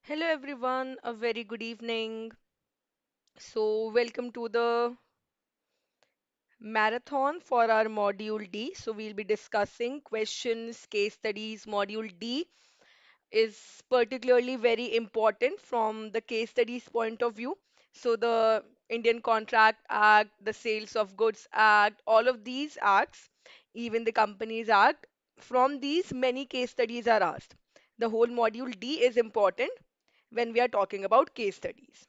Hello everyone, a very good evening. Welcome to the marathon for our module D. We'll be discussing questions, case studies. Module D is particularly very important from the case studies point of view. The Indian Contract Act, the Sales of Goods Act, all of these acts, even the Companies Act, from these many case studies are asked. The whole module D is important when we are talking about case studies.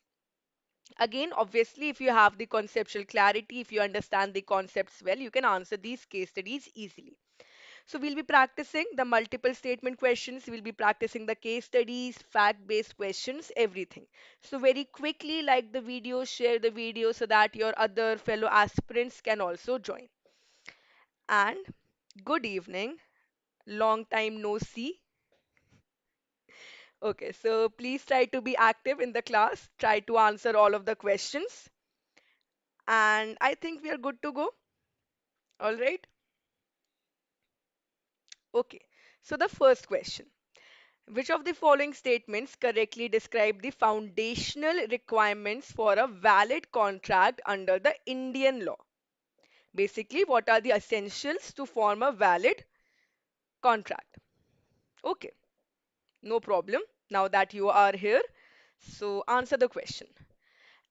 Again, obviously, if you have the conceptual clarity, if you understand the concepts well, you can answer these case studies easily. So we'll be practicing the multiple statement questions, we'll be practicing the case studies, fact-based questions, everything. So very quickly, like the video, share the video so that your other fellow aspirants can also join. And good evening, long time no see. Okay, so please try to be active in the class, try to answer all of the questions. And I think we are good to go. All right. Okay. So the first question. Which of the following statements correctly describe the foundational requirements for a valid contract under the Indian law? Basically, what are the essentials to form a valid contract? Okay, no problem. Now that you are here, so answer the question.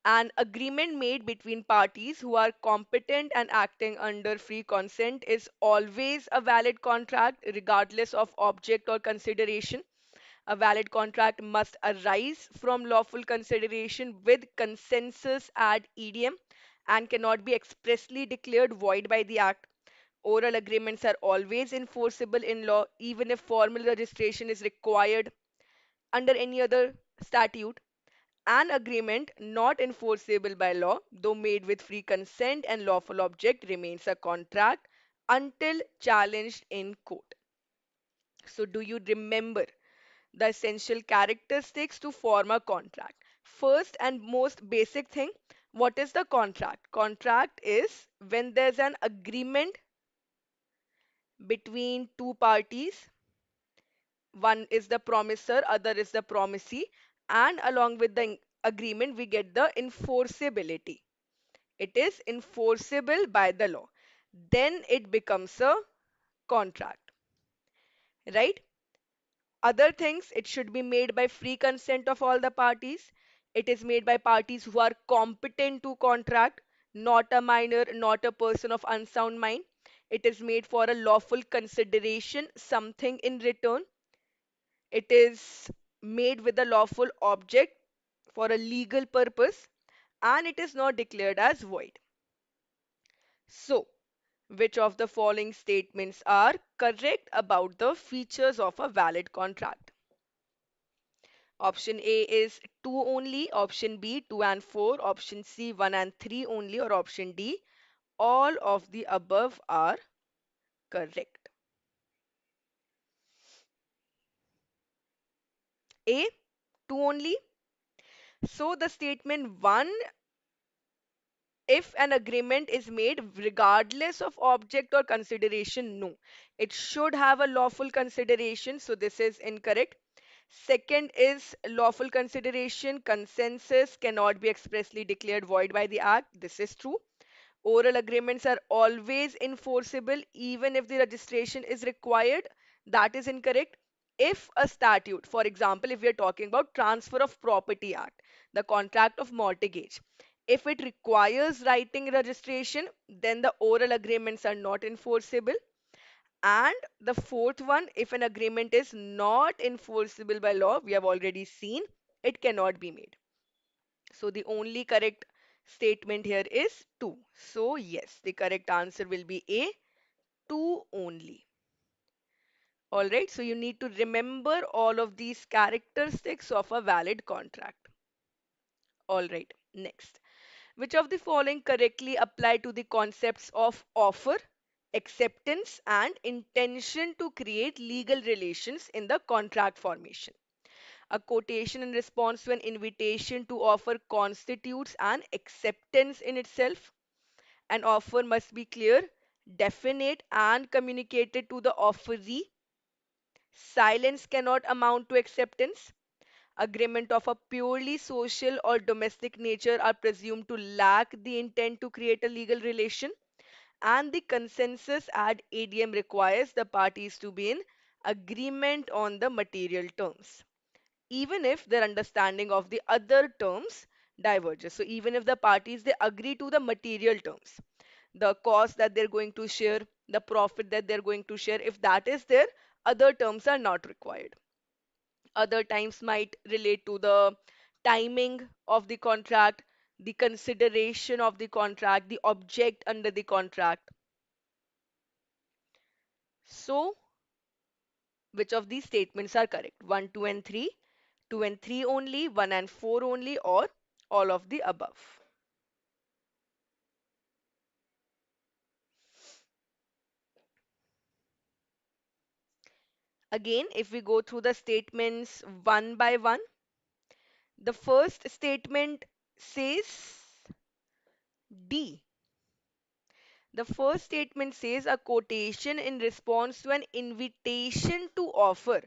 An agreement made between parties who are competent and acting under free consent is always a valid contract, regardless of object or consideration. A valid contract must arise from lawful consideration with consensus ad idem and cannot be expressly declared void by the act. Oral agreements are always enforceable in law, even if formal registration is required under any other statute. An agreement not enforceable by law, though made with free consent and lawful object, remains a contract until challenged in court. So, do you remember the essential characteristics to form a contract? First and most basic thing, what is the contract? Contract is when there's an agreement between two parties. One is the promisor, other is the promisee, and along with the agreement, we get the enforceability. It is enforceable by the law. Then it becomes a contract, right? Other things, it should be made by free consent of all the parties. It is made by parties who are competent to contract, not a minor, not a person of unsound mind. It is made for a lawful consideration, something in return. It is made with a lawful object for a legal purpose, and it is not declared as void. So, which of the following statements are correct about the features of a valid contract? Option A is 2 only, option B 2 and 4, option C 1 and 3 only, or option D all of the above are correct. A 2 only. So the statement 1, if an agreement is made regardless of object or consideration, no. It should have a lawful consideration, so this is incorrect. Second is lawful consideration, consensus cannot be expressly declared void by the act. This is true. Oral agreements are always enforceable even if the registration is required. That is incorrect. If a statute, for example, if we are talking about Transfer of Property Act, the contract of mortgage, if it requires writing registration, then the oral agreements are not enforceable. And the fourth one, if an agreement is not enforceable by law, we have already seen it cannot be made. So the only correct statement here is 2. So yes, the correct answer will be A, 2 only. All right, so you need to remember all of these characteristics of a valid contract. All right, next. Which of the following correctly apply to the concepts of offer, acceptance, and intention to create legal relations in the contract formation? A quotation in response to an invitation to offer constitutes an acceptance in itself. An offer must be clear, definite, and communicated to the offeree. Silence cannot amount to acceptance. Agreement of a purely social or domestic nature are presumed to lack the intent to create a legal relation, and the consensus at ADM requires the parties to be in agreement on the material terms, even if their understanding of the other terms diverges. So even if the parties they agree to the material terms, the cost that they're going to share, the profit that they're going to share, if that is there, other terms are not required. Other times might relate to the timing of the contract, the consideration of the contract, the object under the contract. So, which of these statements are correct? 1, 2, and 3, 2 and 3 only, 1 and 4 only, or all of the above? Again, if we go through the statements one by one, the first statement says D. The first statement says a quotation in response to an invitation to offer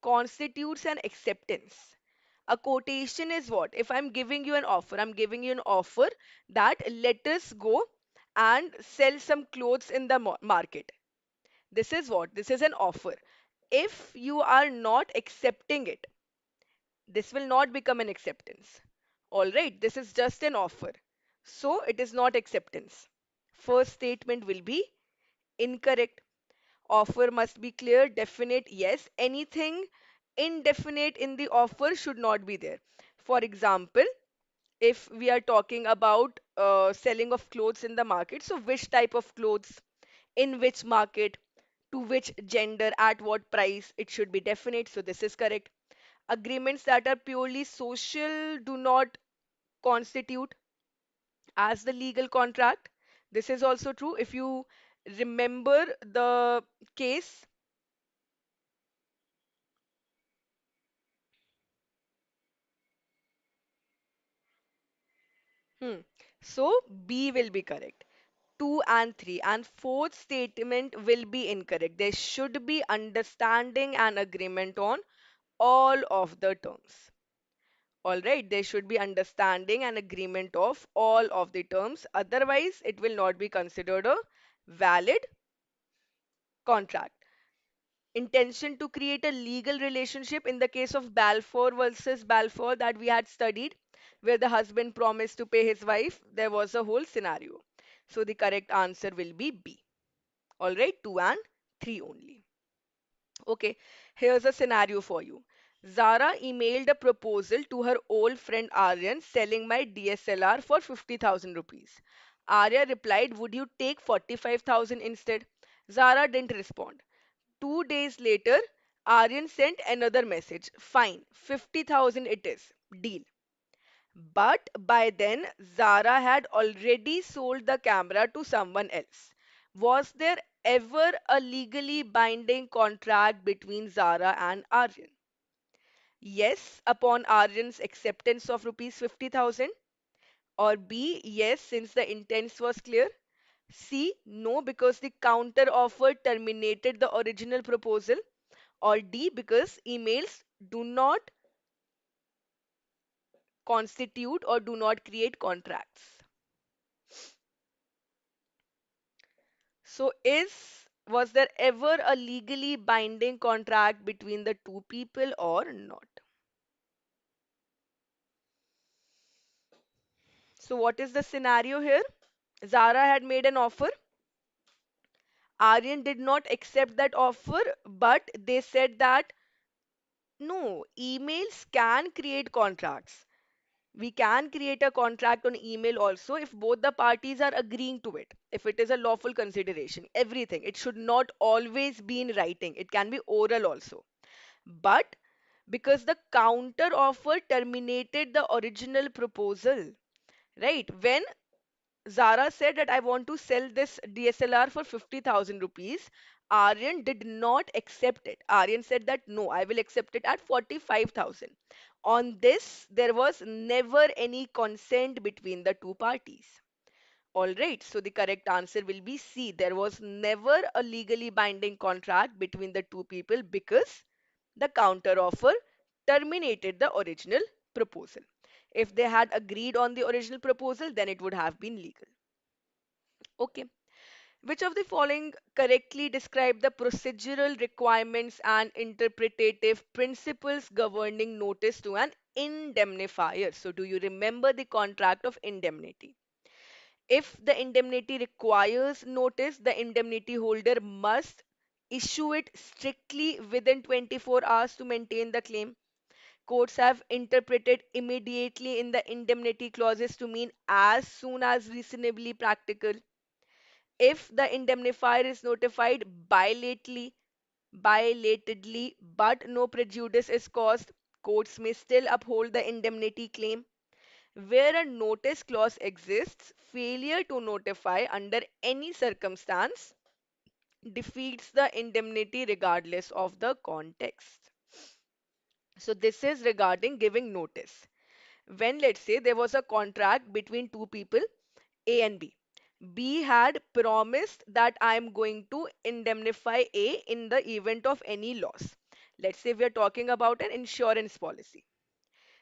constitutes an acceptance. A quotation is what? If I'm giving you an offer, I'm giving you an offer that let us go and sell some clothes in the market. This is what? This is an offer. If you are not accepting it, this will not become an acceptance. All right, this is just an offer. So it is not acceptance. First statement will be incorrect. Offer must be clear, definite, yes. Anything indefinite in the offer should not be there. For example, if we are talking about selling of clothes in the market, so which type of clothes, in which market, to which gender, at what price, it should be definite. So this is correct. Agreements that are purely social do not constitute as the legal contract. This is also true. If you remember the case, hmm. So B will be correct. 2 and 3 and fourth statement will be incorrect. There should be understanding and agreement on all of the terms. All right, there should be understanding and agreement of all of the terms. Otherwise, it will not be considered a valid contract. Intention to create a legal relationship in the case of Balfour versus Balfour that we had studied, where the husband promised to pay his wife, there was a whole scenario. So the correct answer will be B. All right, 2 and 3 only. Okay, here's a scenario for you. Zara emailed a proposal to her old friend Aryan selling my DSLR for 50,000 rupees. Arya replied, would you take 45,000 instead? Zara didn't respond. 2 days later, Aryan sent another message. Fine, 50,000 it is. Deal. But by then, Zara had already sold the camera to someone else. Was there ever a legally binding contract between Zara and Aryan? Yes, upon Aryan's acceptance of rupees 50,000. Or B, yes, since the intent was clear. C, no, because the counter offer terminated the original proposal. Or D, because emails do not constitute or do not create contracts. So was there ever a legally binding contract between the two people or not? So what is the scenario here? Zara had made an offer. Aryan did not accept that offer, but they said that no, emails can create contracts. We can create a contract on email also if both the parties are agreeing to it. If it is a lawful consideration, everything. It should not always be in writing. It can be oral also. But because the counter offer terminated the original proposal, right? When Zara said that I want to sell this DSLR for 50,000 rupees, Aryan did not accept it. Aryan said that no, I will accept it at 45,000. On this, there was never any consent between the two parties. All right, so the correct answer will be C. There was never a legally binding contract between the two people because the counter offer terminated the original proposal. If they had agreed on the original proposal, then it would have been legal. Okay. Which of the following correctly describe the procedural requirements and interpretative principles governing notice to an indemnifier? So, do you remember the contract of indemnity? If the indemnity requires notice, the indemnity holder must issue it strictly within 24 hours to maintain the claim. Courts have interpreted immediately in the indemnity clauses to mean as soon as reasonably practical. If the indemnifier is notified belatedly, but no prejudice is caused, courts may still uphold the indemnity claim. Where a notice clause exists, failure to notify under any circumstance defeats the indemnity regardless of the context. So, this is regarding giving notice. When, let's say, there was a contract between two people, A and B. B had promised that I am going to indemnify A in the event of any loss. Let's say we are talking about an insurance policy.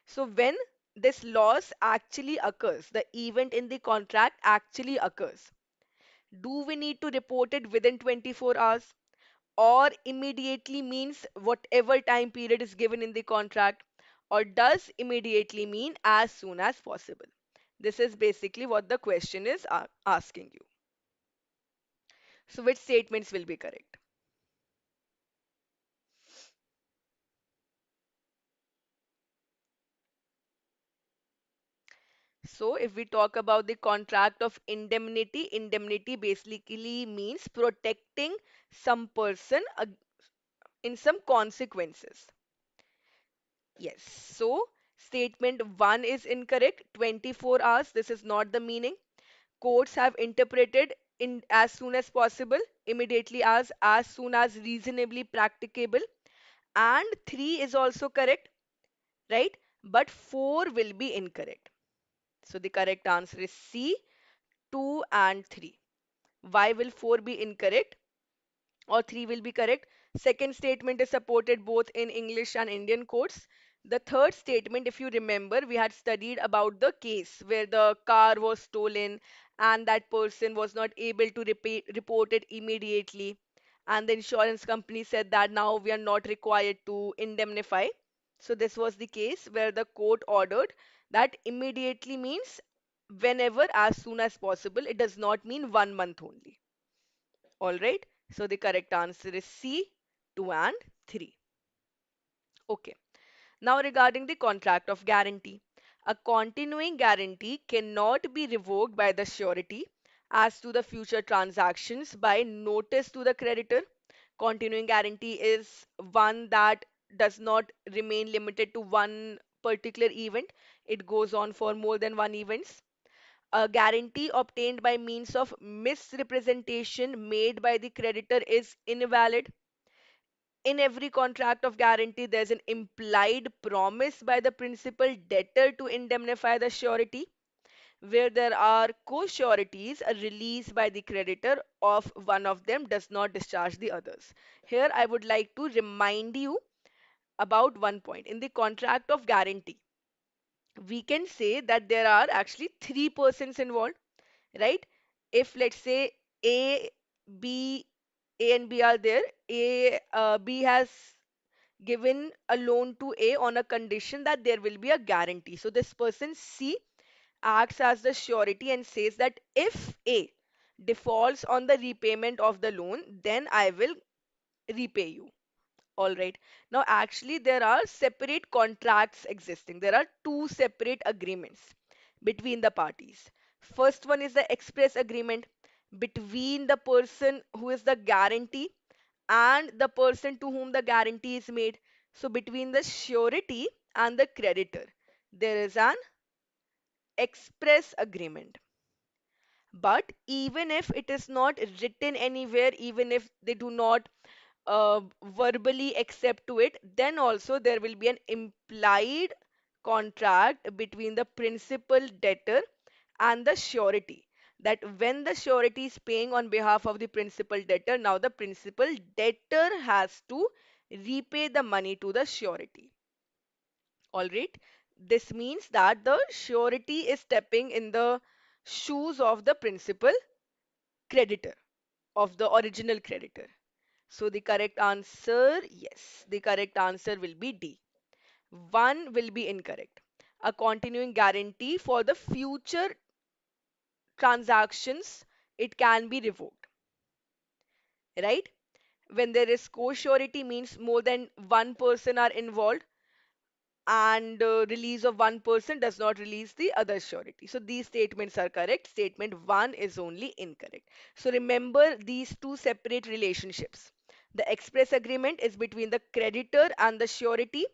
So when this loss actually occurs, the event in the contract actually occurs, do we need to report it within 24 hours? Or immediately means whatever time period is given in the contract? Or does immediately mean as soon as possible? This is basically what the question is asking you. So which statements will be correct? So if we talk about the contract of indemnity, indemnity basically means protecting some person in some consequences. Yes. So statement 1 is incorrect. 24 hours. This is not the meaning. Courts have interpreted in as soon as possible, immediately as soon as reasonably practicable. And 3 is also correct, right? But 4 will be incorrect. So the correct answer is C, 2 and 3. Why will 4 be incorrect or 3 will be correct? Second statement is supported both in English and Indian courts. The third statement, if you remember, we had studied about the case where the car was stolen and that person was not able to report it immediately. And the insurance company said that now we are not required to indemnify. So this was the case where the court ordered that immediately means whenever, as soon as possible. It does not mean 1 month only. All right. So the correct answer is C, 2 and 3. Okay. Now regarding the contract of guarantee. A continuing guarantee cannot be revoked by the surety as to the future transactions by notice to the creditor. Continuing guarantee is one that does not remain limited to one particular event. It goes on for more than one events. A guarantee obtained by means of misrepresentation made by the creditor is invalid. In every contract of guarantee, there's an implied promise by the principal debtor to indemnify the surety. Where there are co-sureties, a release by the creditor of one of them does not discharge the others. Here, I would like to remind you about one point. In the contract of guarantee, we can say that there are actually three persons involved, right? If let's say A, B, A and B are there, B has given a loan to A on a condition that there will be a guarantee. So this person C acts as the surety and says that if A defaults on the repayment of the loan, then I will repay you. All right. Now, actually, there are separate contracts existing. There are two separate agreements between the parties. First one is the express agreement between the person who is the guarantee and the person to whom the guarantee is made. So, between the surety and the creditor, there is an express agreement. But even if it is not written anywhere, even if they do not verbally accept to it, then also there will be an implied contract between the principal debtor and the surety. That when the surety is paying on behalf of the principal debtor, now the principal debtor has to repay the money to the surety. All right. This means that the surety is stepping in the shoes of the principal creditor, of the original creditor. So the correct answer, yes, the correct answer will be D. One will be incorrect. A continuing guarantee for the future transactions, it can be revoked, right? When there is co-surety means more than one person are involved, and release of one person does not release the other surety. So these statements are correct. Statement 1 is only incorrect. So remember these two separate relationships. The express agreement is between the creditor and the surety.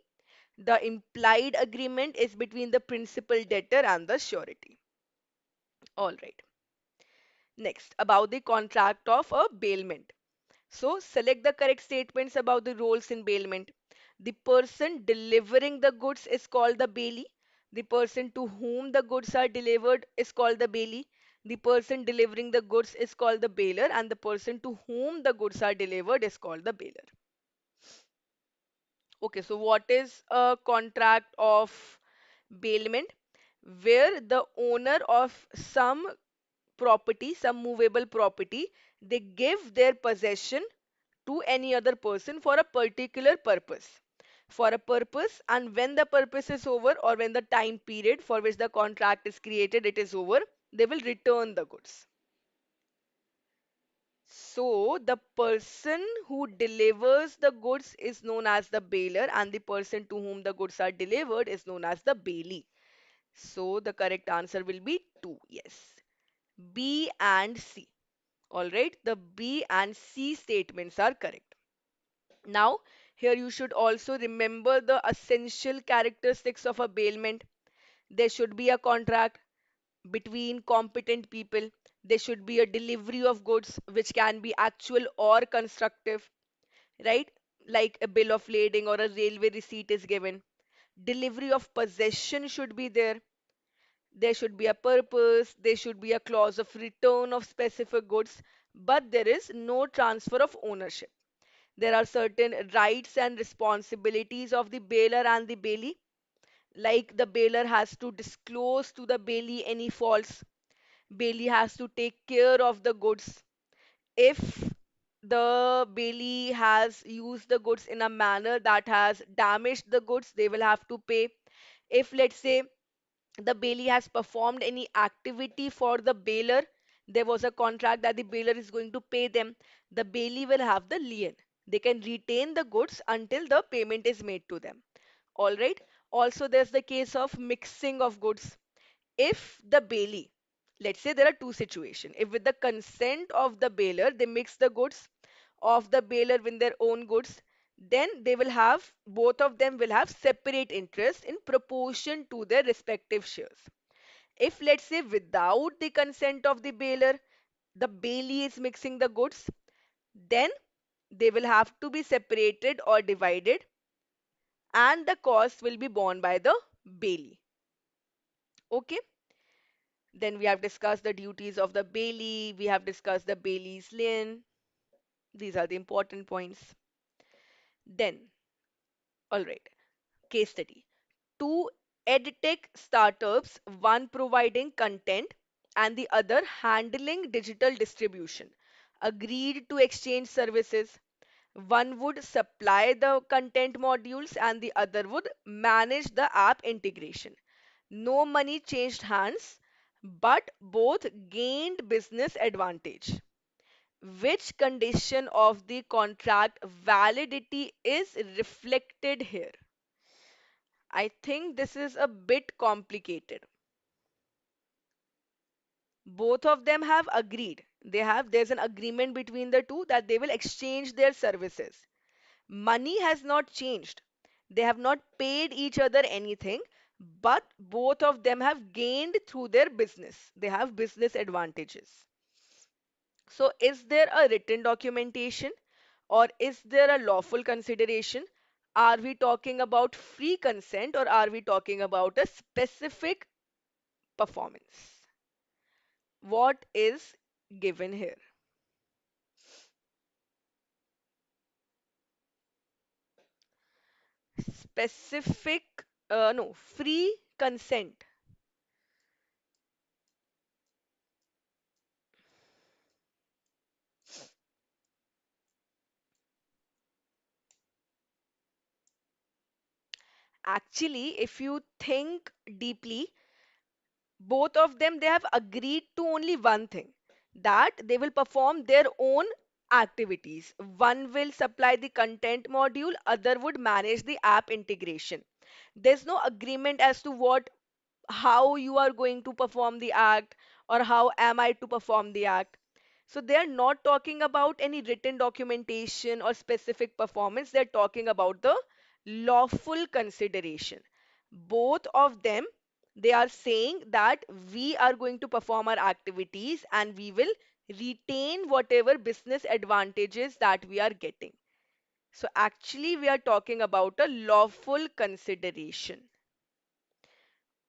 The implied agreement is between the principal debtor and the surety. All right. Next, about the contract of a bailment. So select the correct statements about the roles in bailment. The person delivering the goods is called the bailee. The person to whom the goods are delivered is called the bailee. The person delivering the goods is called the bailer, and the person to whom the goods are delivered is called the bailer. Okay, so what is a contract of bailment? Where the owner of some property, some movable property, they give their possession to any other person for a particular purpose. For a purpose, and when the purpose is over, or when the time period for which the contract is created it is over, they will return the goods. So the person who delivers the goods is known as the bailer, and the person to whom the goods are delivered is known as the bailee. So the correct answer will be 2. Yes. B and C. All right. The B and C statements are correct. Now, here you should also remember the essential characteristics of a bailment. There should be a contract between competent people. There should be a delivery of goods which can be actual or constructive, right? Like a bill of lading or a railway receipt is given. Delivery of possession should be there. There should be a purpose. There should be a clause of return of specific goods, but there is no transfer of ownership. There are certain rights and responsibilities of the bailer and the bailee. Like the bailer has to disclose to the bailee any faults. Bailee has to take care of the goods. If the bailee has used the goods in a manner that has damaged the goods, they will have to pay. If, let's say, the bailee has performed any activity for the bailer, there was a contract that the bailer is going to pay them, the bailee will have the lien. They can retain the goods until the payment is made to them. All right. Also, there's the case of mixing of goods. If the bailee, let's say there are two situations. If with the consent of the bailer, they mix the goods of the bailer with their own goods, then they will have, both of them will have separate interest in proportion to their respective shares. If, let's say, without the consent of the bailer, the bailee is mixing the goods, then they will have to be separated or divided, and the cost will be borne by the bailee. Okay. Then we have discussed the duties of the bailee, we have discussed the bailee's lien. These are the important points. Then, all right, case study. Two edtech startups, one providing content and the other handling digital distribution, agreed to exchange services. One would supply the content modules and the other would manage the app integration. No money changed hands, but both gained business advantage. Which condition of the contract validity is reflected here? I think this is a bit complicated. Both of them have agreed. There's an agreement between the two that they will exchange their services. Money has not changed. They have not paid each other anything, but both of them have gained through their business. They have business advantages. So, is there a written documentation or is there a lawful consideration? Are we talking about free consent or are we talking about a specific performance? What is given here? Specific no, free consent. Actually, if you think deeply, both of them, they have agreed to only one thing, that they will perform their own activities. One will supply the content module, other would manage the app integration. There's no agreement as to what, how you are going to perform the act, or how am I to perform the act. So they are not talking about any written documentation or specific performance. They're talking about the lawful consideration. Both of them, they are saying that we are going to perform our activities and we will retain whatever business advantages that we are getting. So actually, we are talking about a lawful consideration.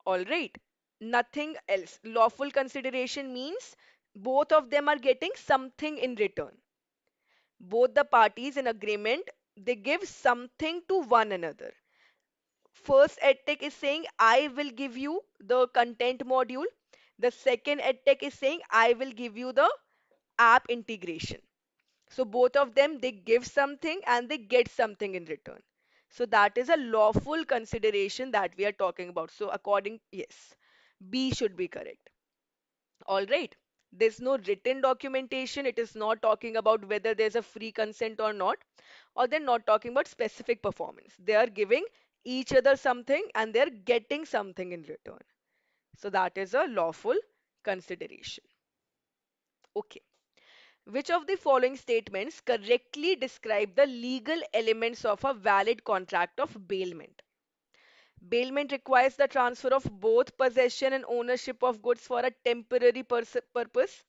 All right. Nothing else. Lawful consideration means both of them are getting something in return. Both the parties in agreement, they give something to one another. First edtech is saying, I will give you the content module. The second edtech is saying, I will give you the app integration. So both of them, they give something and they get something in return. So that is a lawful consideration that we are talking about. So according, yes, B should be correct. All right. There's no written documentation. It is not talking about whether there's a free consent or not, or they're not talking about specific performance. They are giving each other something and they're getting something in return. So that is a lawful consideration. Okay. Which of the following statements correctly describe the legal elements of a valid contract of bailment? Bailment requires the transfer of both possession and ownership of goods for a temporary purpose.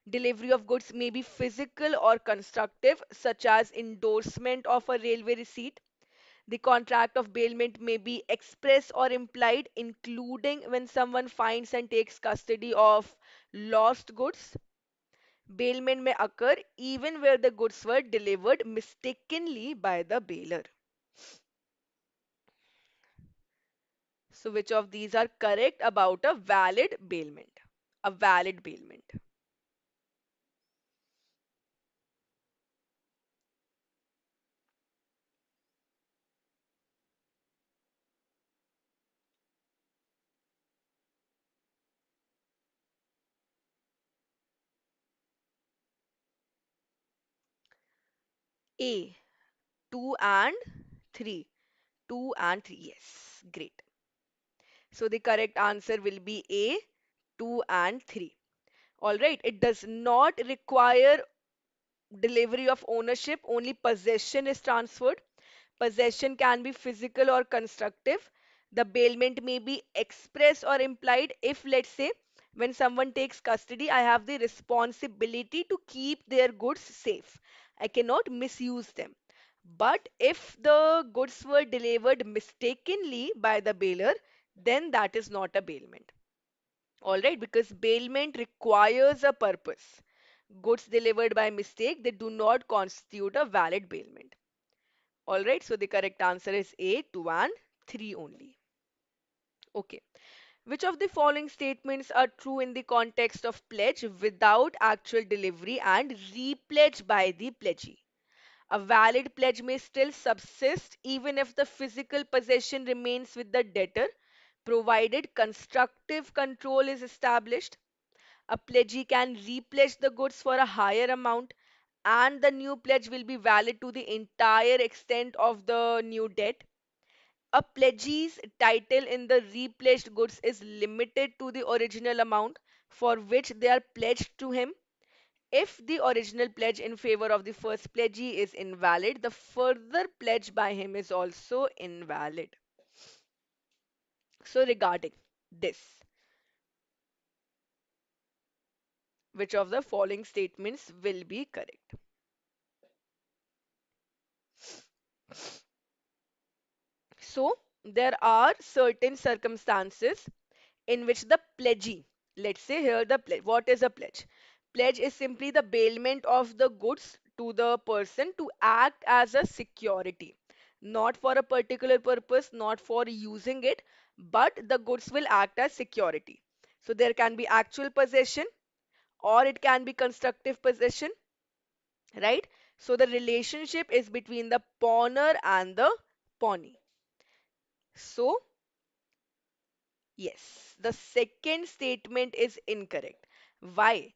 Delivery of goods may be physical or constructive, such as endorsement of a railway receipt. The contract of bailment may be express or implied, including when someone finds and takes custody of lost goods. Bailment may occur even where the goods were delivered mistakenly by the bailer. So, which of these are correct about a valid bailment? A valid bailment. A, 2 and 3. 2 and 3. Yes, great. So, the correct answer will be A, 2 and 3. All right, it does not require delivery of ownership, only possession is transferred. Possession can be physical or constructive. The bailment may be express or implied. If, let's say, when someone takes custody, I have the responsibility to keep their goods safe. I cannot misuse them. But if the goods were delivered mistakenly by the bailer, then that is not a bailment. All right, because bailment requires a purpose. Goods delivered by mistake, they do not constitute a valid bailment. All right, so the correct answer is A, 2 and 3 only. Okay. Which of the following statements are true in the context of pledge without actual delivery and repledge by the pledgee? A valid pledge may still subsist even if the physical possession remains with the debtor, provided constructive control is established. A pledgee can repledge the goods for a higher amount, and the new pledge will be valid to the entire extent of the new debt. A pledgee's title in the repledged goods is limited to the original amount for which they are pledged to him. If the original pledge in favor of the first pledgee is invalid, the further pledge by him is also invalid. So, regarding this, which of the following statements will be correct? So, there are certain circumstances in which the pledgee, let's say here the pledge, what is a pledge? Pledge is simply the bailment of the goods to the person to act as a security. not for a particular purpose, not for using it, but the goods will act as security. So there can be actual possession or it can be constructive possession, right? So the relationship is between the pawner and the pawnee. So, yes, the second statement is incorrect. Why?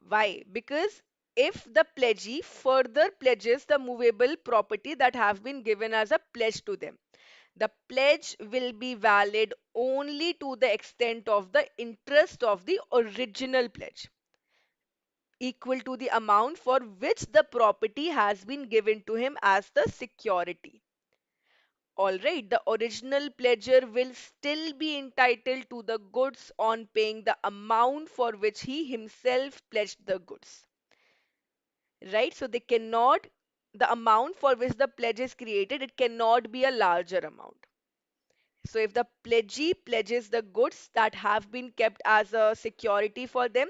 Why? Because if the pledgee further pledges the movable property that have been given as a pledge to them, the pledge will be valid only to the extent of the interest of the original pledge, equal to the amount for which the property has been given to him as the security. Alright, the original pledger will still be entitled to the goods on paying the amount for which he himself pledged the goods. Right? So they cannot, the amount for which the pledge is created, it cannot be a larger amount. So if the pledgee pledges the goods that have been kept as a security for them,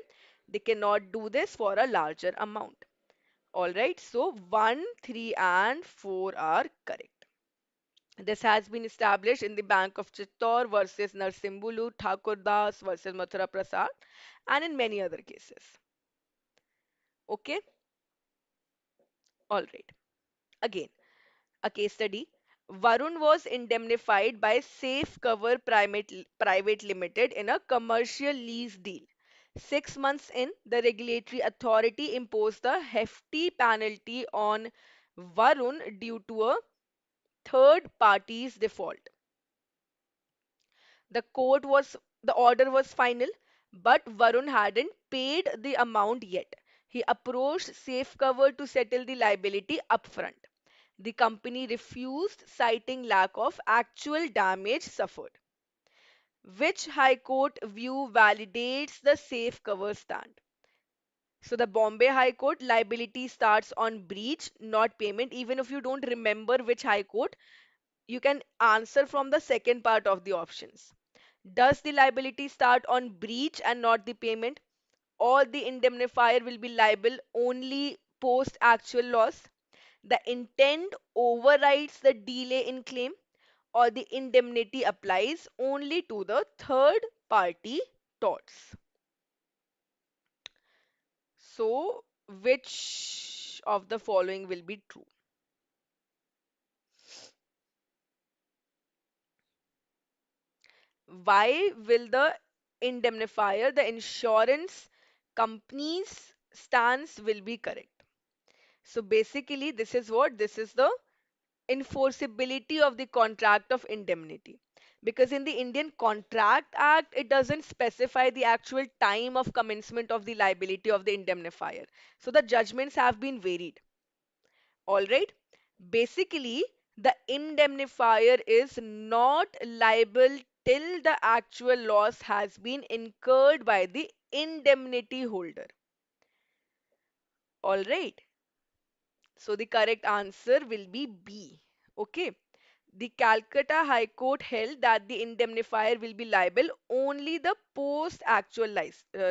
they cannot do this for a larger amount. Alright, so 1, 3, and 4 are correct. This has been established in the Bank of Chittor versus Narsimbulu, Thakur Das versus Mathura Prasad, and in many other cases. Okay, all right. Again, a case study. Varun was indemnified by Safe Cover Private Limited in a commercial lease deal. 6 months in, the regulatory authority imposed a hefty penalty on Varun due to a third party's default. The court was the order was final, but Varun hadn't paid the amount yet. He approached Safe Cover to settle the liability upfront. The company refused, citing lack of actual damage suffered. Which High Court view validates the Safe Cover stand? So the Bombay High Court liability starts on breach, not payment. Even if you don't remember which High Court, you can answer from the second part of the options. Does the liability start on breach and not the payment? Or the indemnifier will be liable only post actual loss? The intent overrides the delay in claim, or the indemnity applies only to the third party torts. So, which of the following will be true? Why will the indemnifier, the insurance company's stance will be correct? So basically, this is what? This is the enforceability of the contract of indemnity. Because in the Indian Contract Act, it doesn't specify the actual time of commencement of the liability of the indemnifier. So the judgments have been varied. All right. Basically, the indemnifier is not liable till the actual loss has been incurred by the indemnity holder. All right. So the correct answer will be B. Okay. The Calcutta High Court held that the indemnifier will be liable only the post actual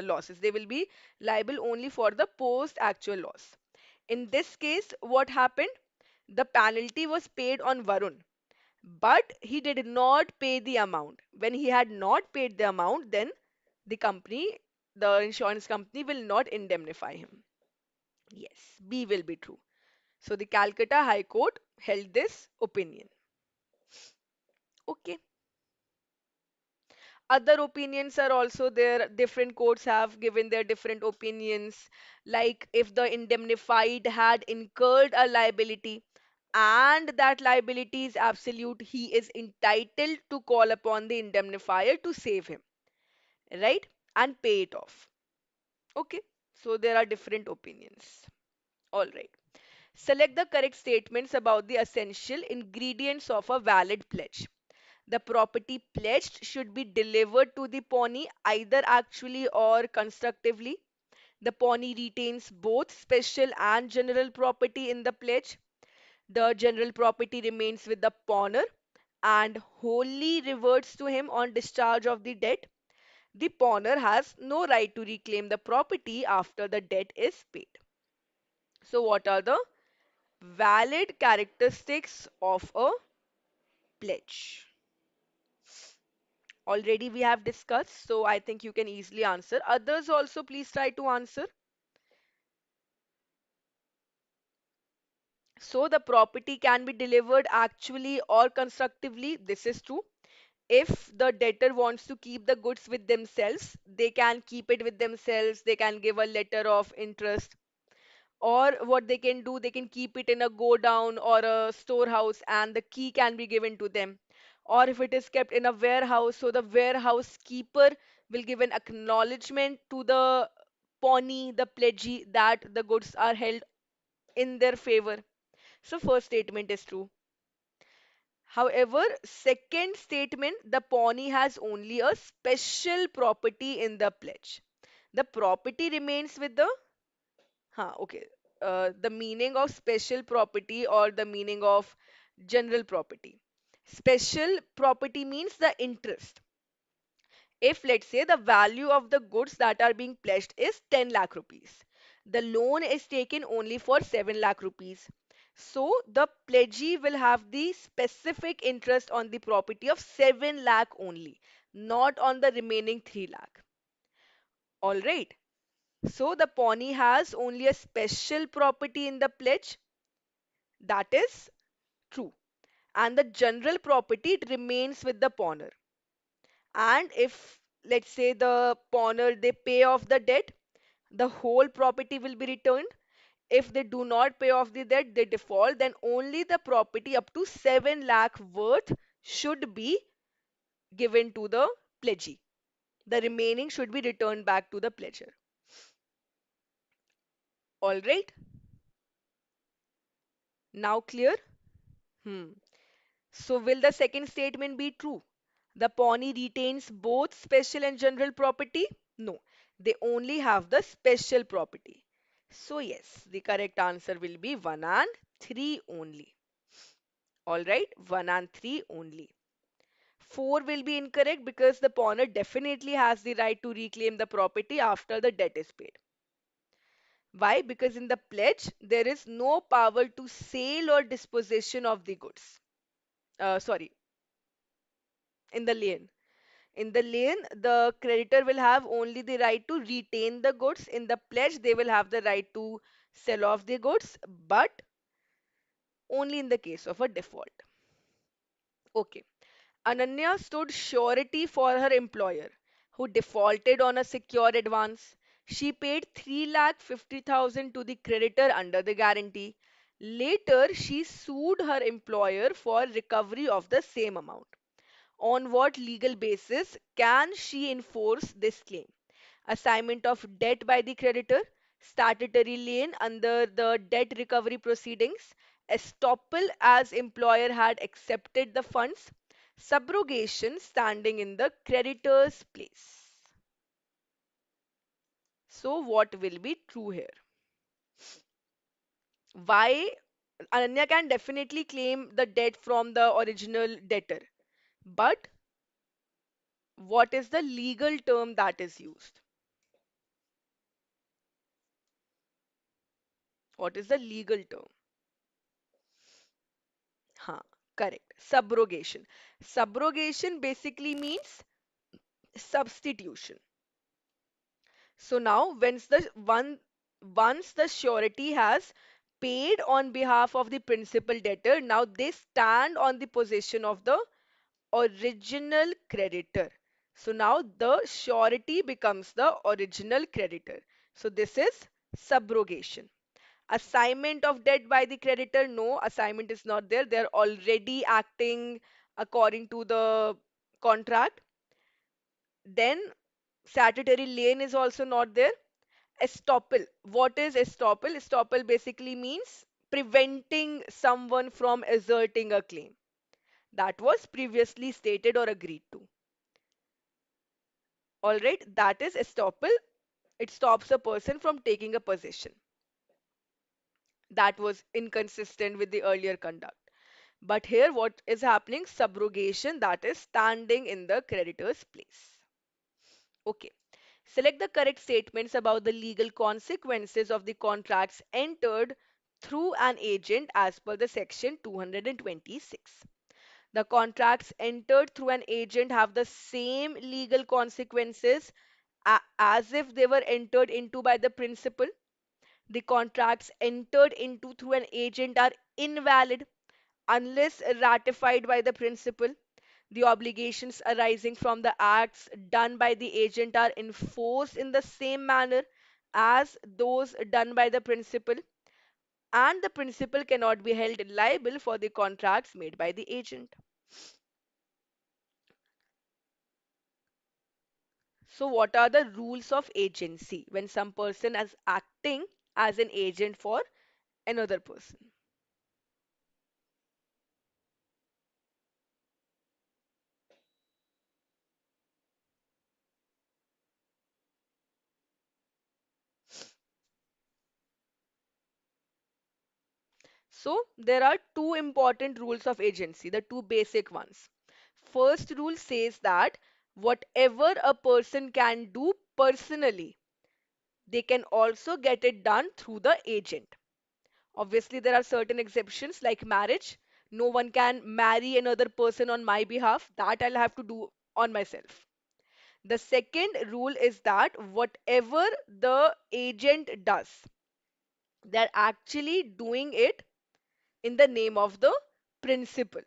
losses. They will be liable only for the post actual loss. In this case, what happened? The penalty was paid on Varun, but he did not pay the amount. When he had not paid the amount, then the company, the insurance company, will not indemnify him. Yes, B will be true. So the Calcutta High Court held this opinion. Okay. Other opinions are also there. Different courts have given their different opinions. Like if the indemnified had incurred a liability and that liability is absolute, he is entitled to call upon the indemnifier to save him, right? And pay it off. Okay. So there are different opinions. All right. Select the correct statements about the essential ingredients of a valid pledge. The property pledged should be delivered to the pawnee either actually or constructively. The pawnee retains both special and general property in the pledge. The general property remains with the pawner and wholly reverts to him on discharge of the debt. The pawner has no right to reclaim the property after the debt is paid. So, what are the Valid characteristics of a pledge. Already we have discussed, so I think you can easily answer. Others also, please try to answer. So the property can be delivered actually or constructively. This is true. If the debtor wants to keep the goods with themselves, they can keep it with themselves. They can give a letter of interest. Or what they can do, they can keep it in a go down or a storehouse and the key can be given to them. Or if it is kept in a warehouse, so the warehouse keeper will give an acknowledgement to the pawnee, the pledgee, that the goods are held in their favor. So first statement is true. However, second statement, the pawnee has only a special property in the pledge. The property remains with the okay. The meaning of special property or the meaning of general property. Special property means the interest. If let's say the value of the goods that are being pledged is 10 lakh rupees, the loan is taken only for 7 lakh rupees. So the pledgee will have the specific interest on the property of 7 lakh only, not on the remaining 3 lakh. All right. So the pawnee has only a special property in the pledge. That is true. And the general property, it remains with the pawner. And if let's say the pawner they pay off the debt, the whole property will be returned. If they do not pay off the debt, they default, then only the property up to 7 lakh worth should be given to the pledgee. The remaining should be returned back to the pledger. All right. Now clear? Hmm. So will the second statement be true? The pawnee retains both special and general property? No, they only have the special property. So yes, the correct answer will be 1 and 3 only. Alright, 1 and 3 only. 4 will be incorrect because the pawner definitely has the right to reclaim the property after the debt is paid. Why? Because in the pledge, there is no power to sale or disposition of the goods. Sorry, in the lien. In the lien, the creditor will have only the right to retain the goods. In the pledge, they will have the right to sell off the goods, but only in the case of a default. Okay. Ananya stood surety for her employer, who defaulted on a secure advance. She paid 3,50,000 to the creditor under the guarantee. Later, she sued her employer for recovery of the same amount. On what legal basis can she enforce this claim? Assignment of debt by the creditor, statutory lien under the debt recovery proceedings, estoppel as employer had accepted the funds, subrogation standing in the creditor's place. So what will be true here? Why Ananya can definitely claim the debt from the original debtor, but what is the legal term that is used? What is the legal term? Huh, correct. Subrogation. Subrogation basically means substitution. So now, once the surety has paid on behalf of the principal debtor, now they stand on the position of the original creditor. So now the surety becomes the original creditor. So this is subrogation. Assignment of debt by the creditor, no, assignment is not there. They're already acting according to the contract. Then statutory lien is also not there. Estoppel. What is estoppel? Estoppel basically means preventing someone from asserting a claim that was previously stated or agreed to. All right, that is estoppel. It stops a person from taking a position that was inconsistent with the earlier conduct. But here, what is happening? Subrogation, that is standing in the creditor's place. Okay. Select the correct statements about the legal consequences of the contracts entered through an agent as per the section 226. The contracts entered through an agent have the same legal consequences as if they were entered into by the principal. The contracts entered into through an agent are invalid unless ratified by the principal. The obligations arising from the acts done by the agent are enforced in the same manner as those done by the principal, and the principal cannot be held liable for the contracts made by the agent. So, what are the rules of agency when some person is acting as an agent for another person? So, there are two important rules of agency, the two basic ones. First rule says that whatever a person can do personally, they can also get it done through the agent. Obviously, there are certain exceptions like marriage. No one can marry another person on my behalf. That I'll have to do on myself. The second rule is that whatever the agent does, they're actually doing it in the name of the principal.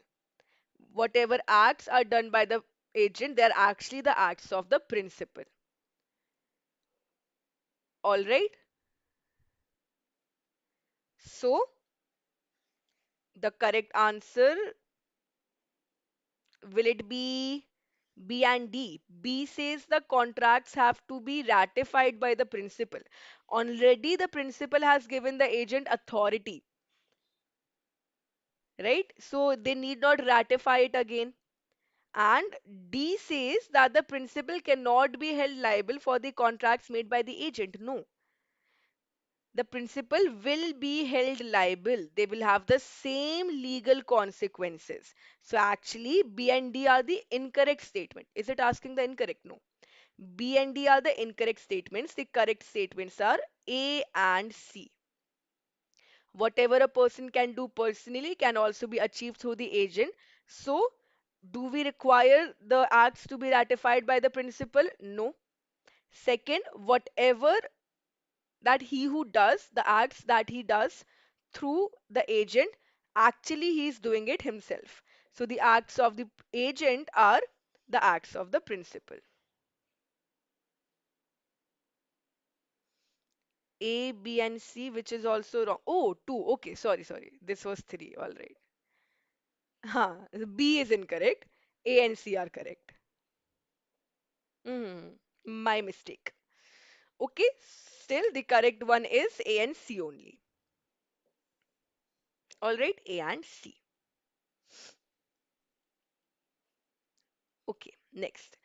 Whatever acts are done by the agent, they're actually the acts of the principal. All right. So the correct answer, will it be B and D? B says the contracts have to be ratified by the principal. Already the principal has given the agent authority, right? So they need not ratify it again. And D says that the principal cannot be held liable for the contracts made by the agent. No, the principal will be held liable. They will have the same legal consequences. So actually, B and D are the incorrect statement. Is it asking the incorrect? No. B and D are the incorrect statements. The correct statements are A and C. Whatever a person can do personally can also be achieved through the agent. So, do we require the acts to be ratified by the principal? No. Second, whatever that he who does, the acts that he does through the agent, actually he is doing it himself. So, the acts of the agent are the acts of the principal. A, B, and C, which is also wrong. Oh, two. Okay, sorry, sorry. This was three. All right. Huh. B is incorrect. A and C are correct. Hmm. My mistake. Okay, still the correct one is A and C only. All right, A and C. Okay, next.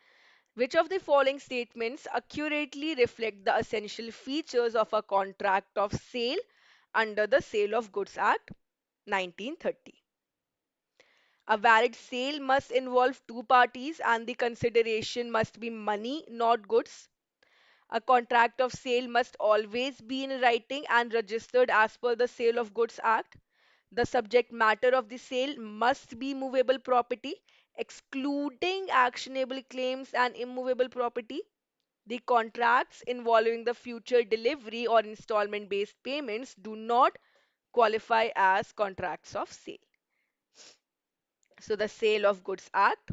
Which of the following statements accurately reflect the essential features of a contract of sale under the Sale of Goods Act 1930? A valid sale must involve two parties and the consideration must be money, not goods. A contract of sale must always be in writing and registered as per the Sale of Goods Act. The subject matter of the sale must be movable property, excluding actionable claims and immovable property. The contracts involving the future delivery or installment based payments do not qualify as contracts of sale. So, the Sale of Goods Act,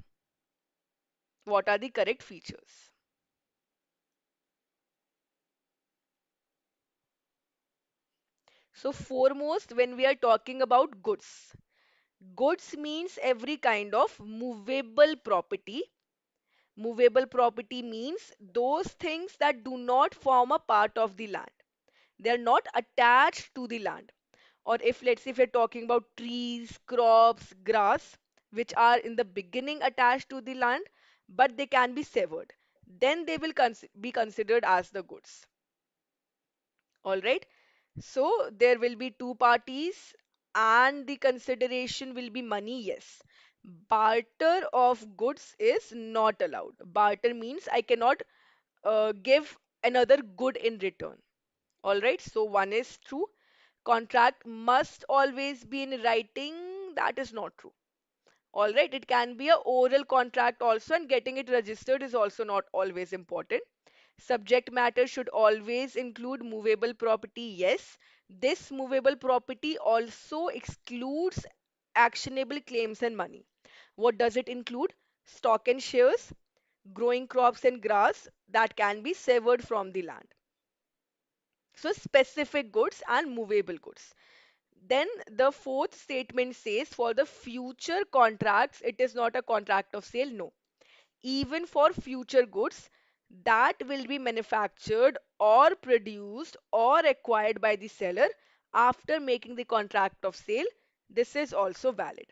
what are the correct features? So, foremost, when we are talking about goods, goods means every kind of movable property. Movable property means those things that do not form a part of the land. They are not attached to the land. Or if let's say if you're talking about trees, crops, grass, which are in the beginning attached to the land, but they can be severed, then they will be considered as the goods. All right. So there will be two parties and the consideration will be money. Yes. Barter of goods is not allowed. Barter means I cannot give another good in return. All right. So one is true. Contract must always be in writing. That is not true. All right, it can be a oral contract also, and getting it registered is also not always important. Subject matter should always include movable property. Yes, this movable property also excludes actionable claims and money. What does it include? Stock and shares, growing crops and grass that can be severed from the land. So specific goods and movable goods. Then the fourth statement says for the future contracts, it is not a contract of sale. No. Even for future goods that will be manufactured or produced or acquired by the seller after making the contract of sale, this is also valid.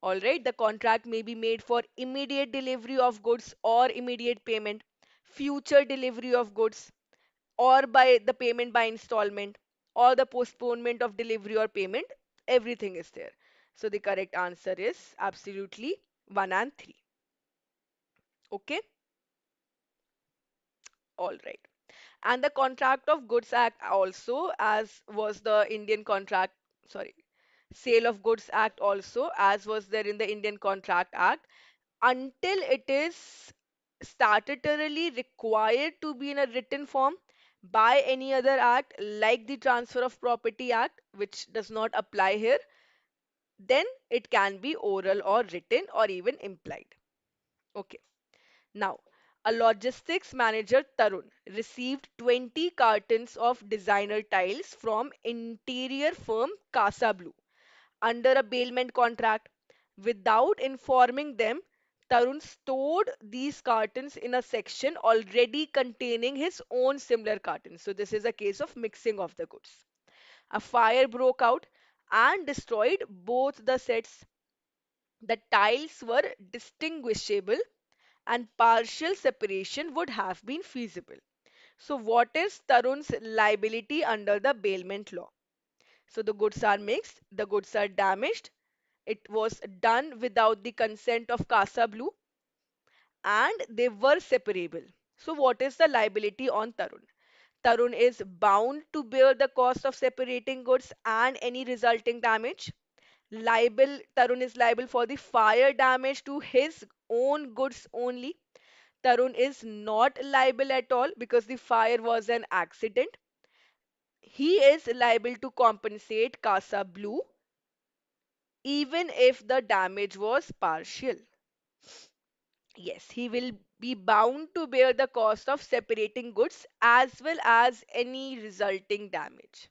All right, the contract may be made for immediate delivery of goods or immediate payment, future delivery of goods, or by the payment by installment, or the postponement of delivery or payment. Everything is there. So the correct answer is absolutely 1 and 3. Okay, all right. And the Contract of Goods Act also, as was the Indian Contract, sorry, Sale of Goods Act also, as was there in the Indian Contract Act, until it is statutorily required to be in a written form by any other act like the Transfer of Property Act, which does not apply here, then it can be oral or written or even implied. Okay. Now, a logistics manager, Tarun, received 20 cartons of designer tiles from interior firm Casa Blue under a bailment contract. Without informing them, Tarun stored these cartons in a section already containing his own similar cartons. So, this is a case of mixing of the goods. A fire broke out and destroyed both the sets. The tiles were distinguishable and partial separation would have been feasible. So, what is Tarun's liability under the bailment law? So, the goods are mixed, the goods are damaged, it was done without the consent of Casa Blue, and they were separable. So, what is the liability on Tarun? Tarun is bound to bear the cost of separating goods and any resulting damage. Tarun is liable for the fire damage to his own goods only. Tarun is not liable at all because the fire was an accident. He is liable to compensate Casa Blue even if the damage was partial. Yes, he will be bound to bear the cost of separating goods as well as any resulting damage.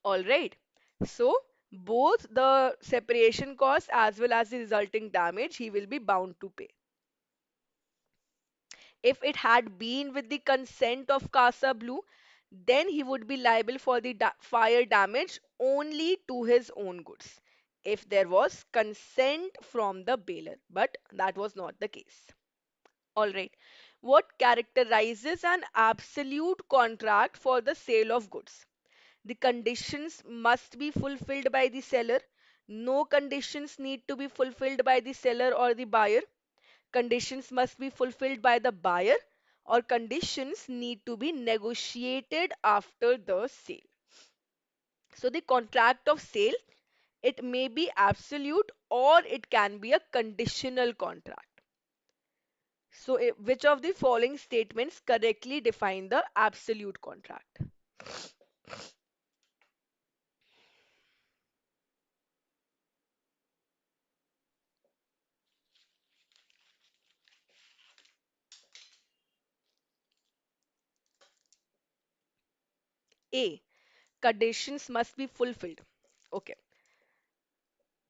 All right. So, both the separation cost as well as the resulting damage he will be bound to pay. If it had been with the consent of Casa Blue, then he would be liable for the fire damage only to his own goods. If there was consent from the bailer, but that was not the case. All right. What characterizes an absolute contract for the sale of goods? The conditions must be fulfilled by the seller. No conditions need to be fulfilled by the seller or the buyer. Conditions must be fulfilled by the buyer, or conditions need to be negotiated after the sale. So the contract of sale, it may be absolute or it can be a conditional contract. So which of the following statements correctly define the absolute contract? A. Conditions must be fulfilled. Okay.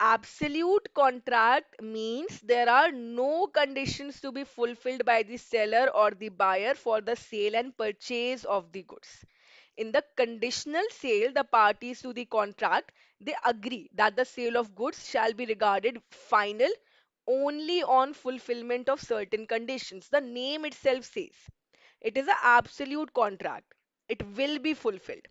Absolute contract means there are no conditions to be fulfilled by the seller or the buyer for the sale and purchase of the goods. In the conditional sale, the parties to the contract, they agree that the sale of goods shall be regarded final only on fulfillment of certain conditions. The name itself says it is an absolute contract. It will be fulfilled.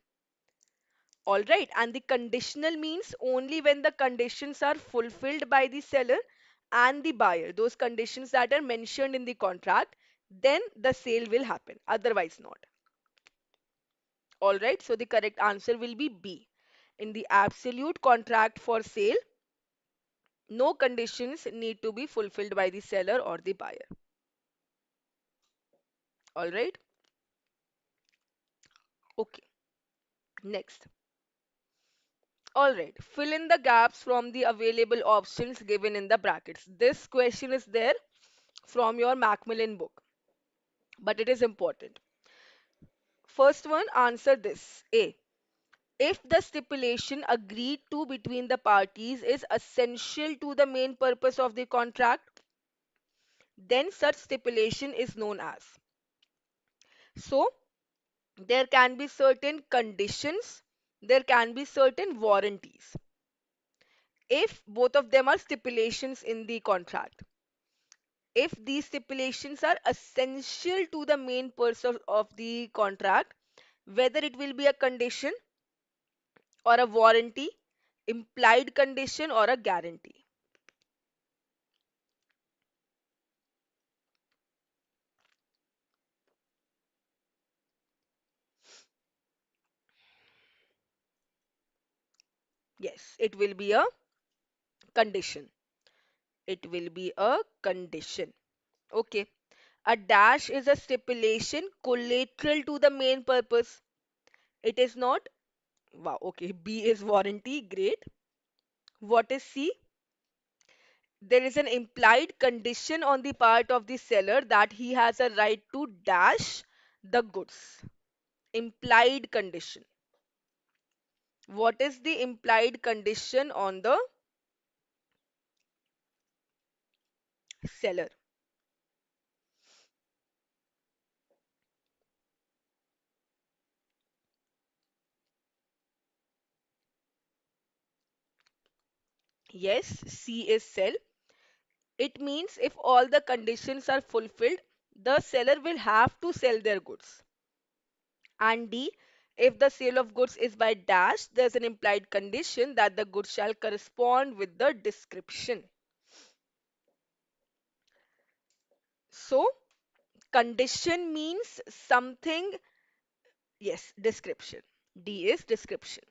All right, and the conditional means only when the conditions are fulfilled by the seller and the buyer, those conditions that are mentioned in the contract, then the sale will happen, otherwise not. All right, so the correct answer will be B. In the absolute contract for sale, no conditions need to be fulfilled by the seller or the buyer. All right, okay, next. All right, fill in the gaps from the available options given in the brackets. This question is there from your Macmillan book, but it is important. First one, answer this. A. If the stipulation agreed to between the parties is essential to the main purpose of the contract, then such stipulation is known as. So, there can be certain conditions, there can be certain warranties. If both of them are stipulations in the contract, if these stipulations are essential to the main purpose of the contract, whether it will be a condition or a warranty, implied condition or a guarantee. Yes, it will be a condition. It will be a condition. Okay. A dash is a stipulation collateral to the main purpose. It is not. Wow. Okay. B is warranty. Great. What is C? There is an implied condition on the part of the seller that he has a right to dash the goods. Implied condition. What is the implied condition on the seller? Yes, C is sell. It means if all the conditions are fulfilled, the seller will have to sell their goods. And D, if the sale of goods is by dash, there's an implied condition that the goods shall correspond with the description. So, condition means something, yes, description. D is description.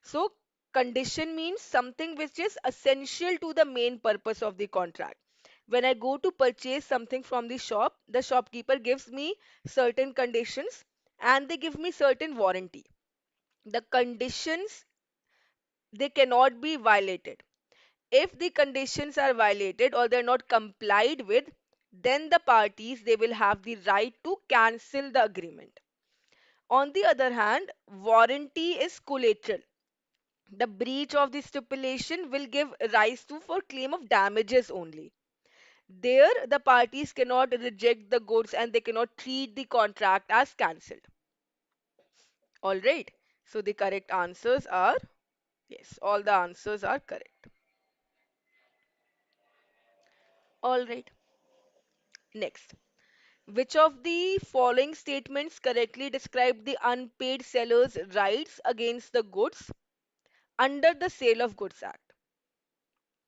So, condition means something which is essential to the main purpose of the contract. When I go to purchase something from the shop, the shopkeeper gives me certain conditions and they give me certain warranty. The conditions, they cannot be violated. If the conditions are violated or they're not complied with, then the parties, they will have the right to cancel the agreement. On the other hand, warranty is collateral. The breach of the stipulation will give rise to for claim of damages only. There, the parties cannot reject the goods and they cannot treat the contract as cancelled. All right. So the correct answers are yes, all the answers are correct. All right. Next. Which of the following statements correctly describe the unpaid seller's rights against the goods under the Sale of Goods Act?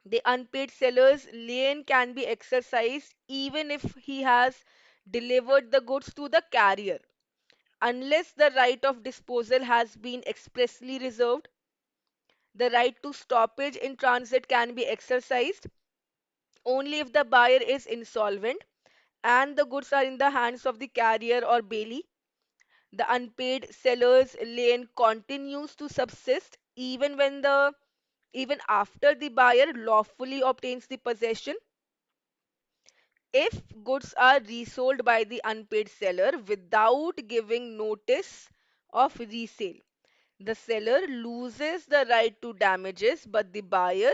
The unpaid seller's lien can be exercised even if he has delivered the goods to the carrier, unless the right of disposal has been expressly reserved. The right to stoppage in transit can be exercised only if the buyer is insolvent and the goods are in the hands of the carrier or bailee. The unpaid seller's lien continues to subsist even after the buyer lawfully obtains the possession. If goods are resold by the unpaid seller without giving notice of resale, the seller loses the right to damages, but the buyer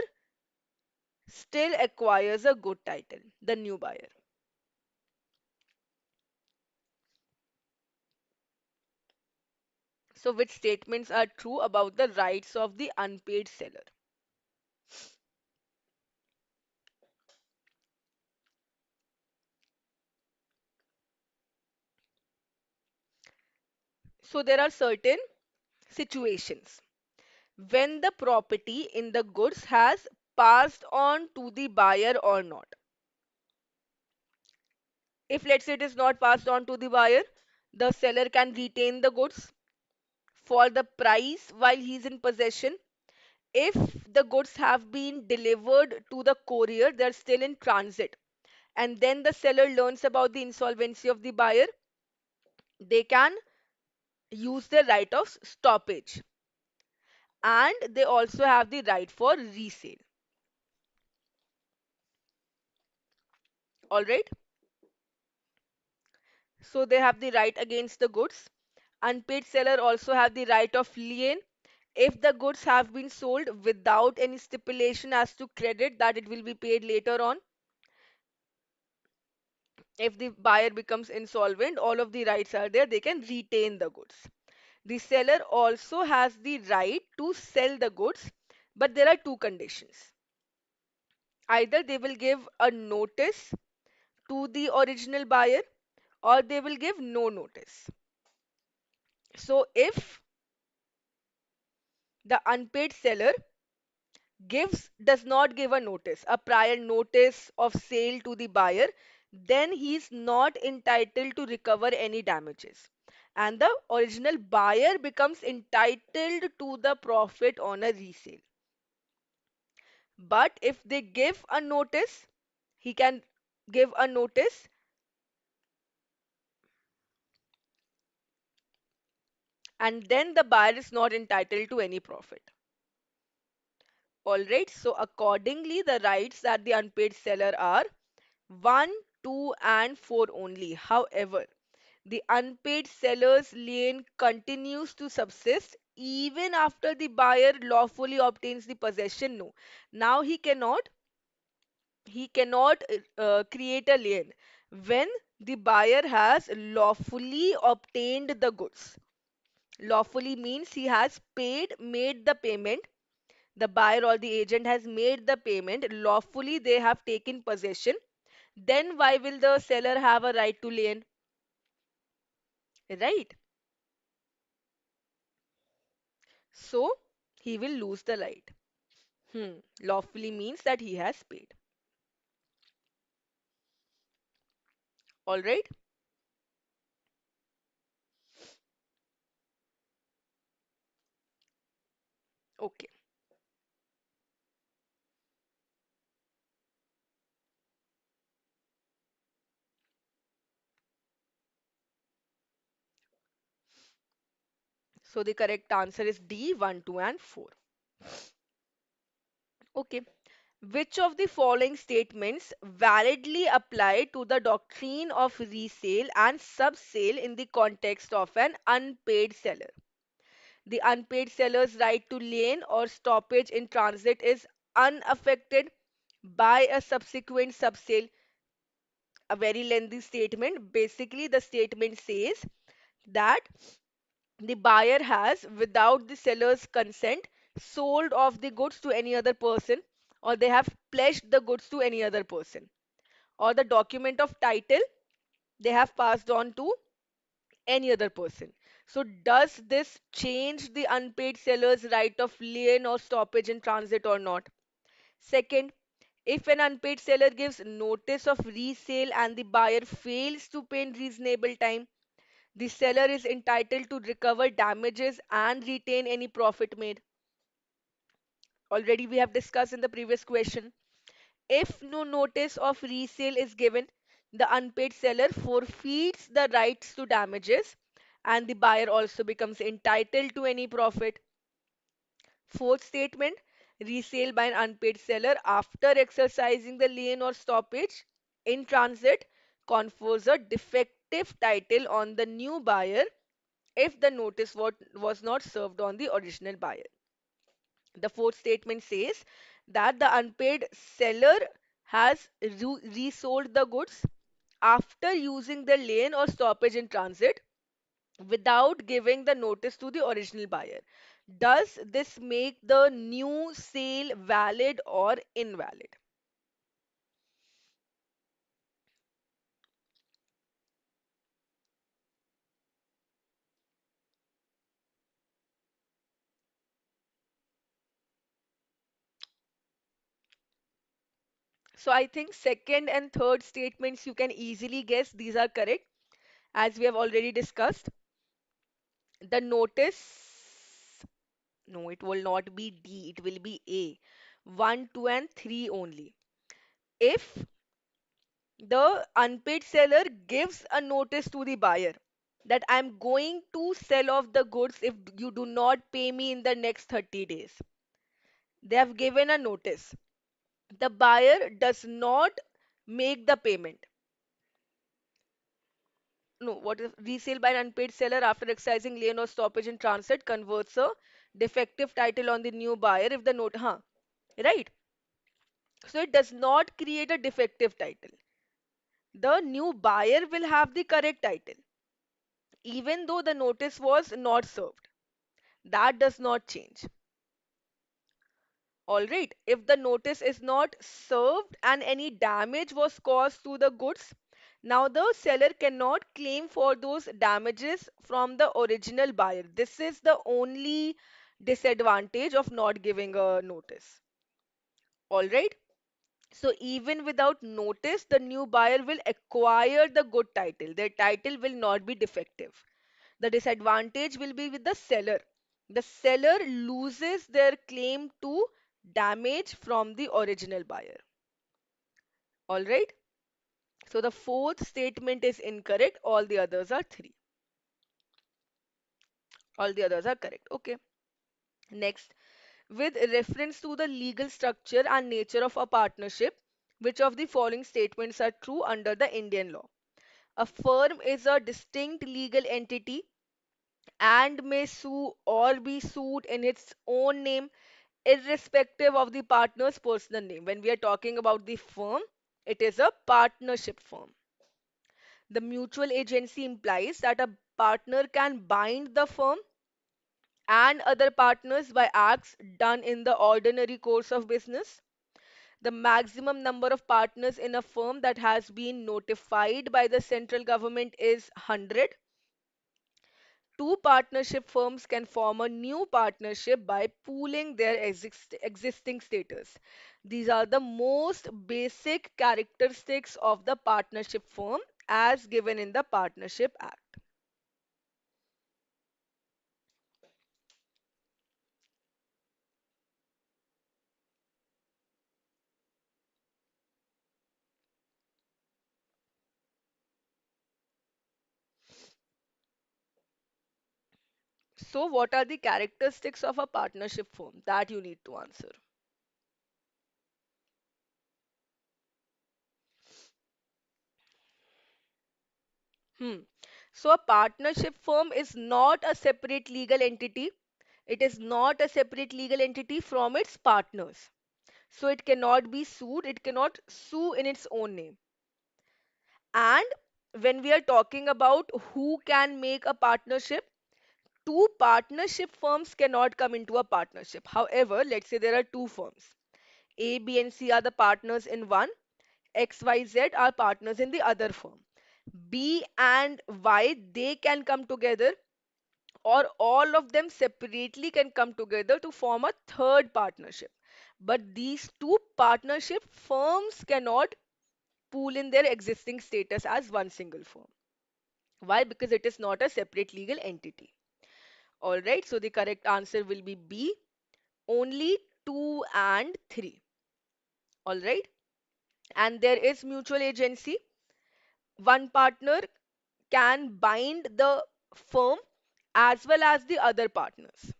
still acquires a good title, the new buyer. So, which statements are true about the rights of the unpaid seller? So, there are certain situations when the property in the goods has passed on to the buyer or not. If let's say it is not passed on to the buyer, the seller can retain the goods. for the price while he's in possession. If the goods have been delivered to the courier, they're still in transit, and then the seller learns about the insolvency of the buyer, they can use the right of stoppage, and they also have the right for resale. All right, so they have the right against the goods. Unpaid seller also have the right of lien if the goods have been sold without any stipulation as to credit that it will be paid later on. If the buyer becomes insolvent, all of the rights are there, they can retain the goods. The seller also has the right to sell the goods, but there are two conditions. Either they will give a notice to the original buyer, or they will give no notice. So if the unpaid seller does not give a notice, a prior notice of sale to the buyer, then he is not entitled to recover any damages, and the original buyer becomes entitled to the profit on a resale. But if they give a notice, he can give a notice, and then the buyer is not entitled to any profit. All right, so accordingly, the rights that the unpaid seller are 1, 2, and 4 only. However, the unpaid seller's lien continues to subsist even after the buyer lawfully obtains the possession. No, now he cannot create a lien when the buyer has lawfully obtained the goods. Lawfully means he has made the payment. The buyer or the agent has made the payment. Lawfully, they have taken possession. Then why will the seller have a right to lien? Right? So he will lose the right. Lawfully means that he has paid. All right? Okay. So the correct answer is D, 1, 2, and 4. Okay. Which of the following statements validly apply to the doctrine of resale and subsale in the context of an unpaid seller? The unpaid seller's right to lien or stoppage in transit is unaffected by a subsequent subsale. A very lengthy statement. Basically, the statement says that the buyer has, without the seller's consent, sold off the goods to any other person, or they have pledged the goods to any other person, or the document of title they have passed on to any other person. So, does this change the unpaid seller's right of lien or stoppage in transit or not? Second, if an unpaid seller gives notice of resale and the buyer fails to pay in reasonable time, the seller is entitled to recover damages and retain any profit made. Already we have discussed in the previous question. If no notice of resale is given, the unpaid seller forfeits the rights to damages, and the buyer also becomes entitled to any profit. Fourth statement, resale by an unpaid seller after exercising the lien or stoppage in transit confers a defective title on the new buyer if the notice was not served on the original buyer. The fourth statement says that the unpaid seller has resold the goods after using the lien or stoppage in transit without giving the notice to the original buyer. Does this make the new sale valid or invalid? So I think second and third statements you can easily guess these are correct, as we have already discussed. The notice No, it will not be D, it will be A. 1, 2, and 3 only. If the unpaid seller gives a notice to the buyer that I'm going to sell off the goods if you do not pay me in the next 30 days. They have given a notice. The buyer does not make the payment. No, what is resale by an unpaid seller after excising lien or stoppage in transit converts a defective title on the new buyer if the note, huh, right? So it does not create a defective title. The new buyer will have the correct title, even though the notice was not served. That does not change. All right. If the notice is not served and any damage was caused to the goods, now the seller cannot claim for those damages from the original buyer. This is the only disadvantage of not giving a notice. All right. So even without notice, the new buyer will acquire the good title. Their title will not be defective. The disadvantage will be with the seller. The seller loses their claim to damage from the original buyer. All right. So the fourth statement is incorrect. All the others are three. All the others are correct. Okay. Next, with reference to the legal structure and nature of a partnership, which of the following statements are true under the Indian law? A firm is a distinct legal entity and may sue or be sued in its own name irrespective of the partner's personal name. When we are talking about the firm, it is a partnership firm. The mutual agency implies that a partner can bind the firm and other partners by acts done in the ordinary course of business. The maximum number of partners in a firm that has been notified by the central government is 100. Two partnership firms can form a new partnership by pooling their existing status. These are the most basic characteristics of the partnership firm as given in the Partnership Act. So, what are the characteristics of a partnership firm that you need to answer? Hmm. So, a partnership firm is not a separate legal entity. It is not a separate legal entity from its partners. So it cannot be sued, it cannot sue in its own name. And when we are talking about who can make a partnership, two partnership firms cannot come into a partnership. However, let's say there are two firms. A, B, and C are the partners in one, X, Y, Z are partners in the other firm. B and Y, they can come together, or all of them separately can come together to form a third partnership. But these two partnership firms cannot pool in their existing status as one single firm. Why? Because it is not a separate legal entity. All right, so the correct answer will be B, only 2 and 3. All right, and there is mutual agency. One partner can bind the firm as well as the other partners,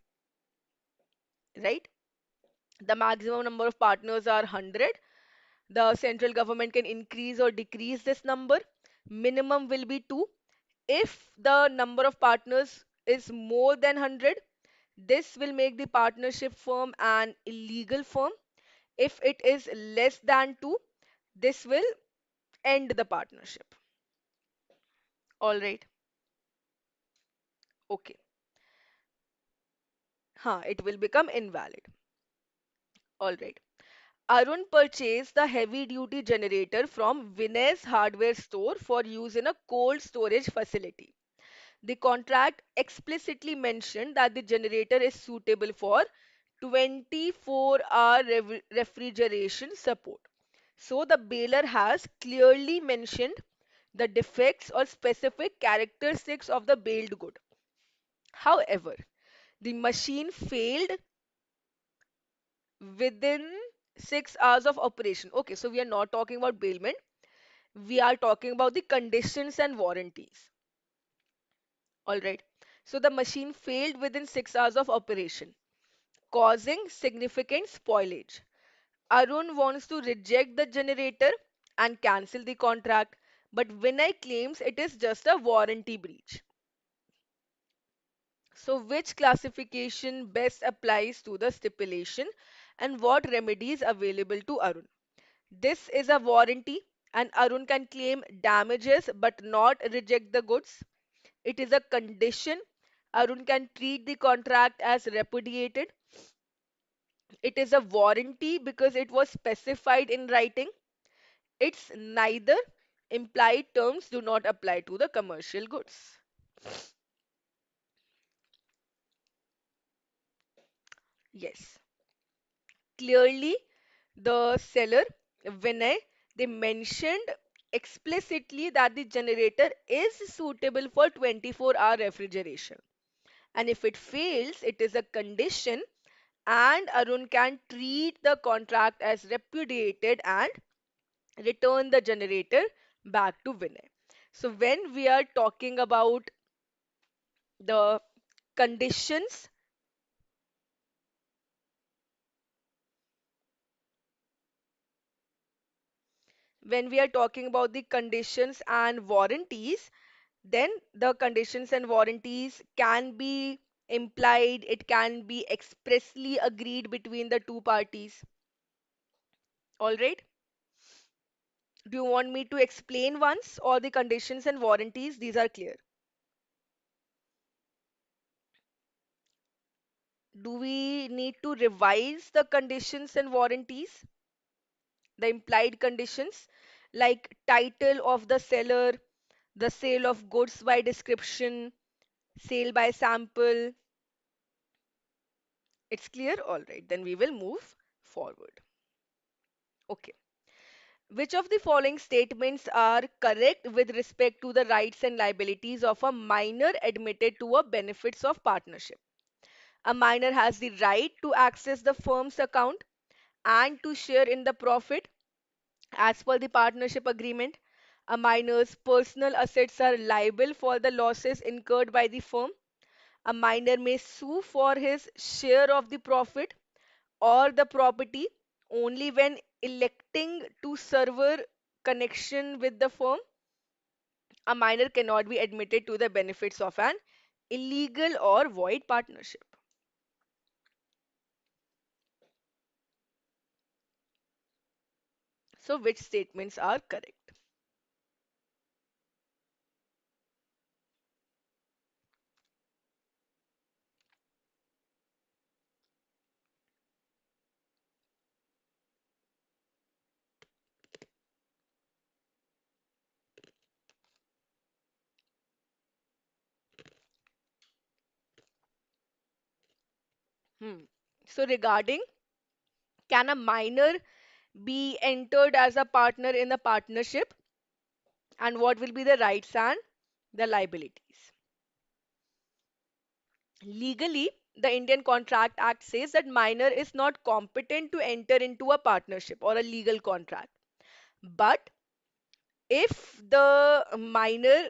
right? The maximum number of partners are 100. The central government can increase or decrease this number. Minimum will be 2. If the number of partners is more than 100, this will make the partnership firm an illegal firm. If it is less than 2, this will end the partnership. All right. Okay. It will become invalid. All right. Arun purchased the heavy duty generator from Vinay's hardware store for use in a cold storage facility. The contract explicitly mentioned that the generator is suitable for 24-hour refrigeration support. So the bailer has clearly mentioned the defects or specific characteristics of the bailed good. However, The machine failed within 6 hours of operation. Okay, so we are not talking about bailment. We are talking about the conditions and warranties. All right. So the machine failed within 6 hours of operation, causing significant spoilage. Arun wants to reject the generator and cancel the contract, but Vinay claims it is just a warranty breach. So, which classification best applies to the stipulation and what remedies available to Arun? This is a warranty, and Arun can claim damages but not reject the goods. It is a condition. Arun can treat the contract as repudiated. It is a warranty because it was specified in writing. It's neither. Implied terms do not apply to the commercial goods. Yes. Clearly, the seller, Vinay, they mentioned explicitly that the generator is suitable for 24-hour refrigeration. And if it fails, it is a condition, and Arun can treat the contract as repudiated and return the generator back to Vinay. So when we are talking about the conditions, when we are talking about the conditions and warranties, then the conditions and warranties can be implied, it can be expressly agreed between the two parties. All right. Do you want me to explain once all the conditions and warranties? These are clear. Do we need to revise the conditions and warranties? The implied conditions like title of the seller, the sale of goods by description, sale by sample. It's clear? All right, then we will move forward. Okay. Which of the following statements are correct with respect to the rights and liabilities of a minor admitted to a benefits of partnership? A minor has the right to access the firm's account and to share in the profit as per the partnership agreement. A minor's personal assets are liable for the losses incurred by the firm. A minor may sue for his share of the profit or the property only when electing to server connection with the firm. A minor cannot be admitted to the benefits of an illegal or void partnership. So, which statements are correct? Hmm. So, regarding can a minor be entered as a partner in a partnership, and what will be the rights and the liabilities? Legally, the Indian Contract Act says that minor is not competent to enter into a partnership or a legal contract. But if the minor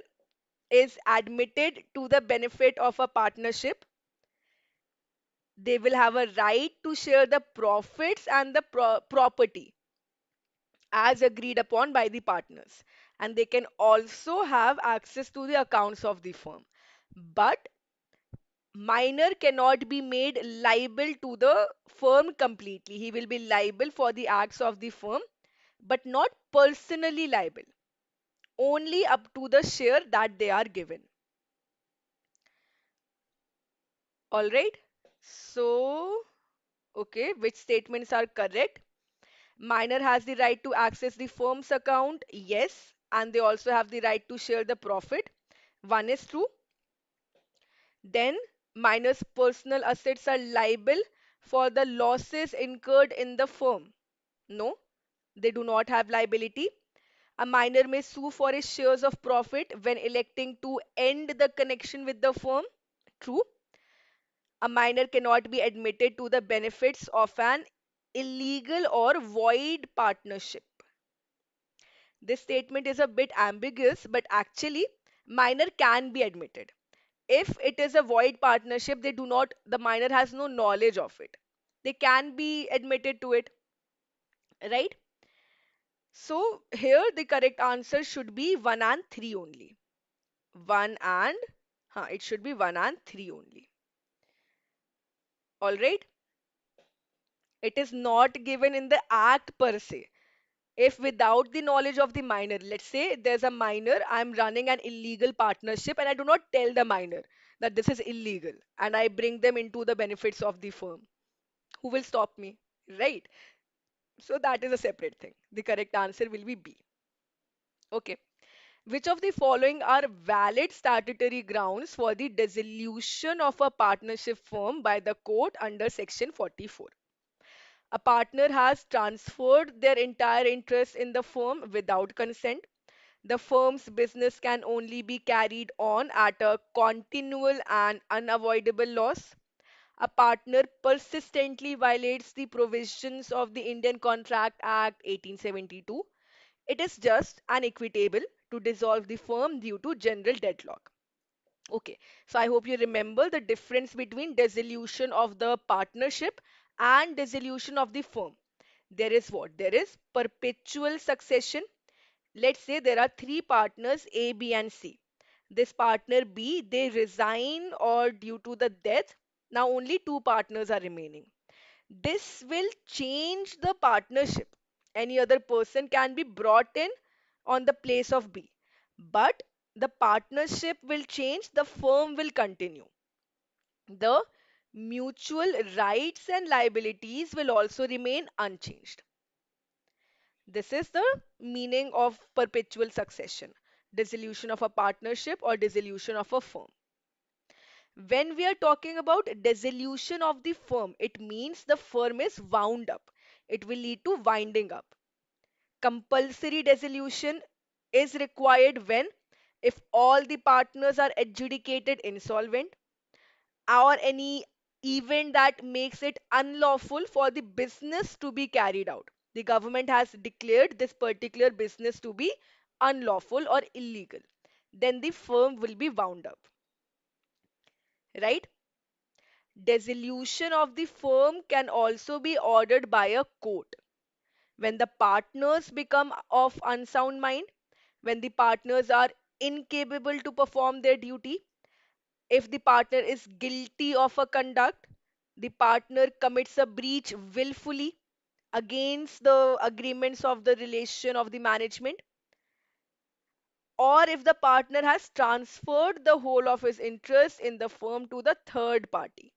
is admitted to the benefit of a partnership, they will have a right to share the profits and the property as agreed upon by the partners. And they can also have access to the accounts of the firm. But minor cannot be made liable to the firm completely. He will be liable for the acts of the firm, but not personally liable, only up to the share that they are given. All right. So, okay, which statements are correct? Minor has the right to access the firm's account, yes, and they also have the right to share the profit. One is true. Then, minor's personal assets are liable for the losses incurred in the firm. No, they do not have liability. A minor may sue for his shares of profit when electing to end the connection with the firm. True. A minor cannot be admitted to the benefits of an illegal or void partnership. This statement is a bit ambiguous, but actually, minor can be admitted. If it is a void partnership, the minor has no knowledge of it. They can be admitted to it, right? So here the correct answer should be 1 and 3 only. 1 and, it should be 1 and 3 only. All right. It is not given in the act per se. If without the knowledge of the minor, let's say there's a minor, I'm running an illegal partnership and I do not tell the minor that this is illegal and I bring them into the benefits of the firm. Who will stop me? Right. So that is a separate thing. The correct answer will be B. Okay. Which of the following are valid statutory grounds for the dissolution of a partnership firm by the court under section 44? A partner has transferred their entire interest in the firm without consent. The firm's business can only be carried on at a continual and unavoidable loss. A partner persistently violates the provisions of the Indian Contract Act 1872. It is just and equitable to dissolve the firm due to general deadlock. Okay, so I hope you remember the difference between dissolution of the partnership and dissolution of the firm. There is what? There is perpetual succession. Let's say there are three partners A, B, and C. This partner B, they resign or due to the death, now only two partners are remaining. This will change the partnership. Any other person can be brought in on the place of B. But the partnership will change, the firm will continue. The mutual rights and liabilities will also remain unchanged. This is the meaning of perpetual succession, dissolution of a partnership or dissolution of a firm. When we are talking about dissolution of the firm, it means the firm is wound up. It will lead to winding up. Compulsory dissolution is required when if all the partners are adjudicated insolvent or any event that makes it unlawful for the business to be carried out. The government has declared this particular business to be unlawful or illegal. Then the firm will be wound up, right? Dissolution of the firm can also be ordered by a court. When the partners become of unsound mind, when the partners are incapable to perform their duty, if the partner is guilty of a conduct, the partner commits a breach willfully against the agreements of the relation of the management, or if the partner has transferred the whole of his interest in the firm to the third party.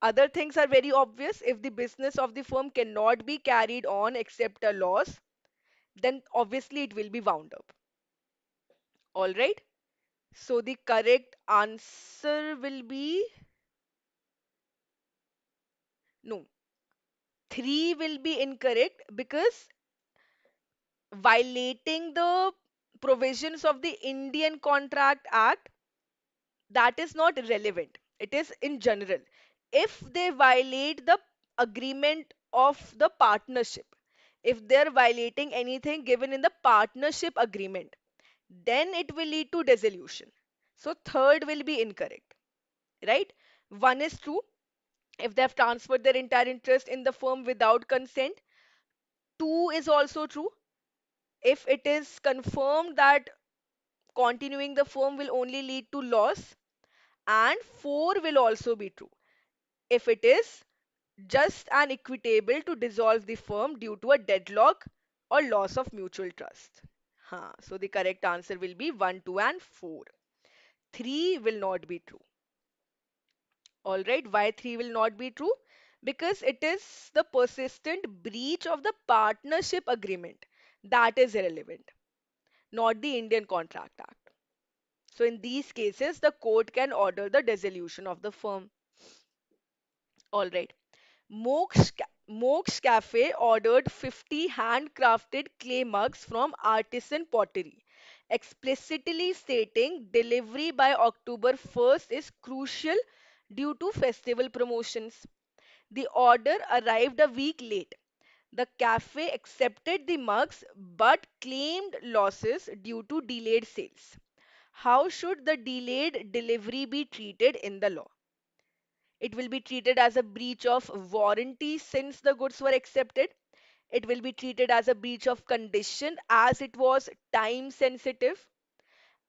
Other things are very obvious. If the business of the firm cannot be carried on except a loss, then obviously it will be wound up. All right. So the correct answer will be no. 3 will be incorrect because violating the provisions of the Indian Contract Act, that is not relevant. It is in general. If they violate the agreement of the partnership, if they're violating anything given in the partnership agreement, then it will lead to dissolution. So third will be incorrect, right? One is true if they have transferred their entire interest in the firm without consent. Two is also true if it is confirmed that continuing the firm will only lead to loss, and 4 will also be true if it is just and equitable to dissolve the firm due to a deadlock or loss of mutual trust. So the correct answer will be 1, 2, and 4. 3 will not be true. All right, why 3 will not be true? Because it is the persistent breach of the partnership agreement that is irrelevant, not the Indian Contract Act. So in these cases, the court can order the dissolution of the firm. All right. Mox Cafe ordered 50 handcrafted clay mugs from Artisan Pottery, explicitly stating delivery by October 1st is crucial due to festival promotions. The order arrived a week late. The cafe accepted the mugs but claimed losses due to delayed sales. How should the delayed delivery be treated in the law? It will be treated as a breach of warranty since the goods were accepted. It will be treated as a breach of condition as it was time sensitive,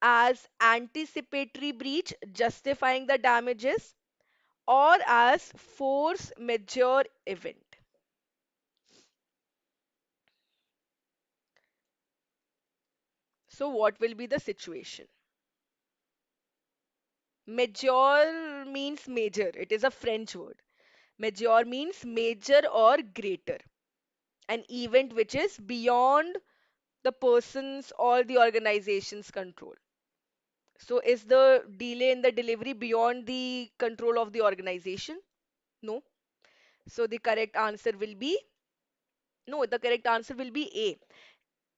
as anticipatory breach justifying the damages, or as force majeure event. So, what will be the situation? Majeure means major. It is a French word. Majeure means major or greater. An event which is beyond the person's or the organization's control. So, is the delay in the delivery beyond the control of the organization? No. So, the correct answer will be no, the correct answer will be A.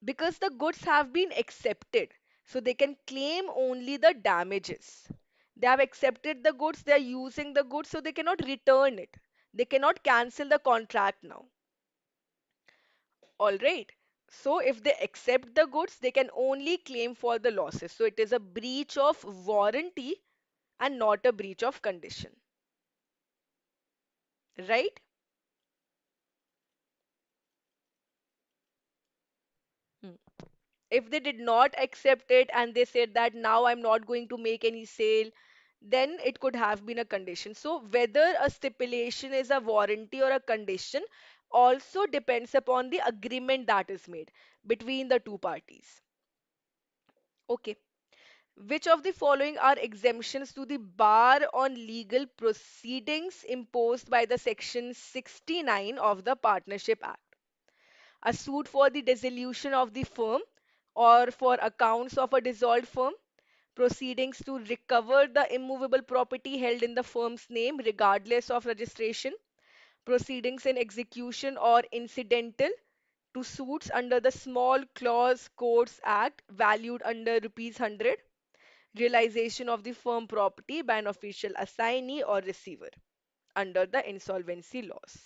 Because the goods have been accepted, so they can claim only the damages. They have accepted the goods, they are using the goods, so they cannot return it. They cannot cancel the contract now. All right. So if they accept the goods, they can only claim for the losses. So it is a breach of warranty and not a breach of condition. Right? Hmm. If they did not accept it and they said that now I'm not going to make any sale, then it could have been a condition. So whether a stipulation is a warranty or a condition also depends upon the agreement that is made between the two parties. Okay. Which of the following are exemptions to the bar on legal proceedings imposed by the section 69 of the Partnership Act? A suit for the dissolution of the firm or for accounts of a dissolved firm, proceedings to recover the immovable property held in the firm's name regardless of registration, proceedings in execution or incidental to suits under the Small Clause Courts Act valued under rupees 100, realization of the firm property by an official assignee or receiver under the insolvency laws.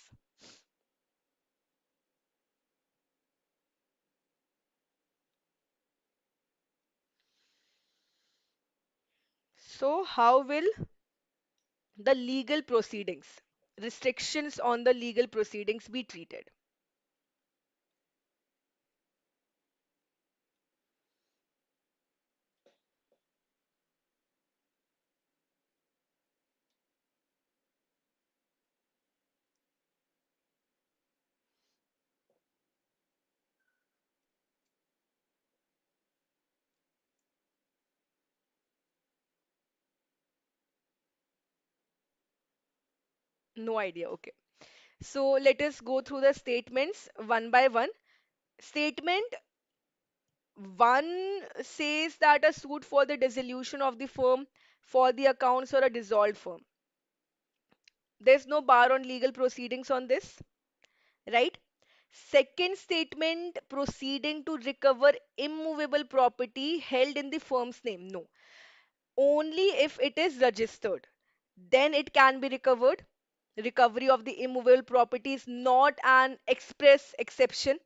So, how will the legal proceedings, restrictions on the legal proceedings be treated? No idea. Okay. So let us go through the statements one by one. Statement 1 says that a suit for the dissolution of the firm for the accounts or a dissolved firm. There's no bar on legal proceedings on this, right? Second statement, proceeding to recover immovable property held in the firm's name. No. Only if it is registered, then it can be recovered. Recovery of the immovable property is not an express exception.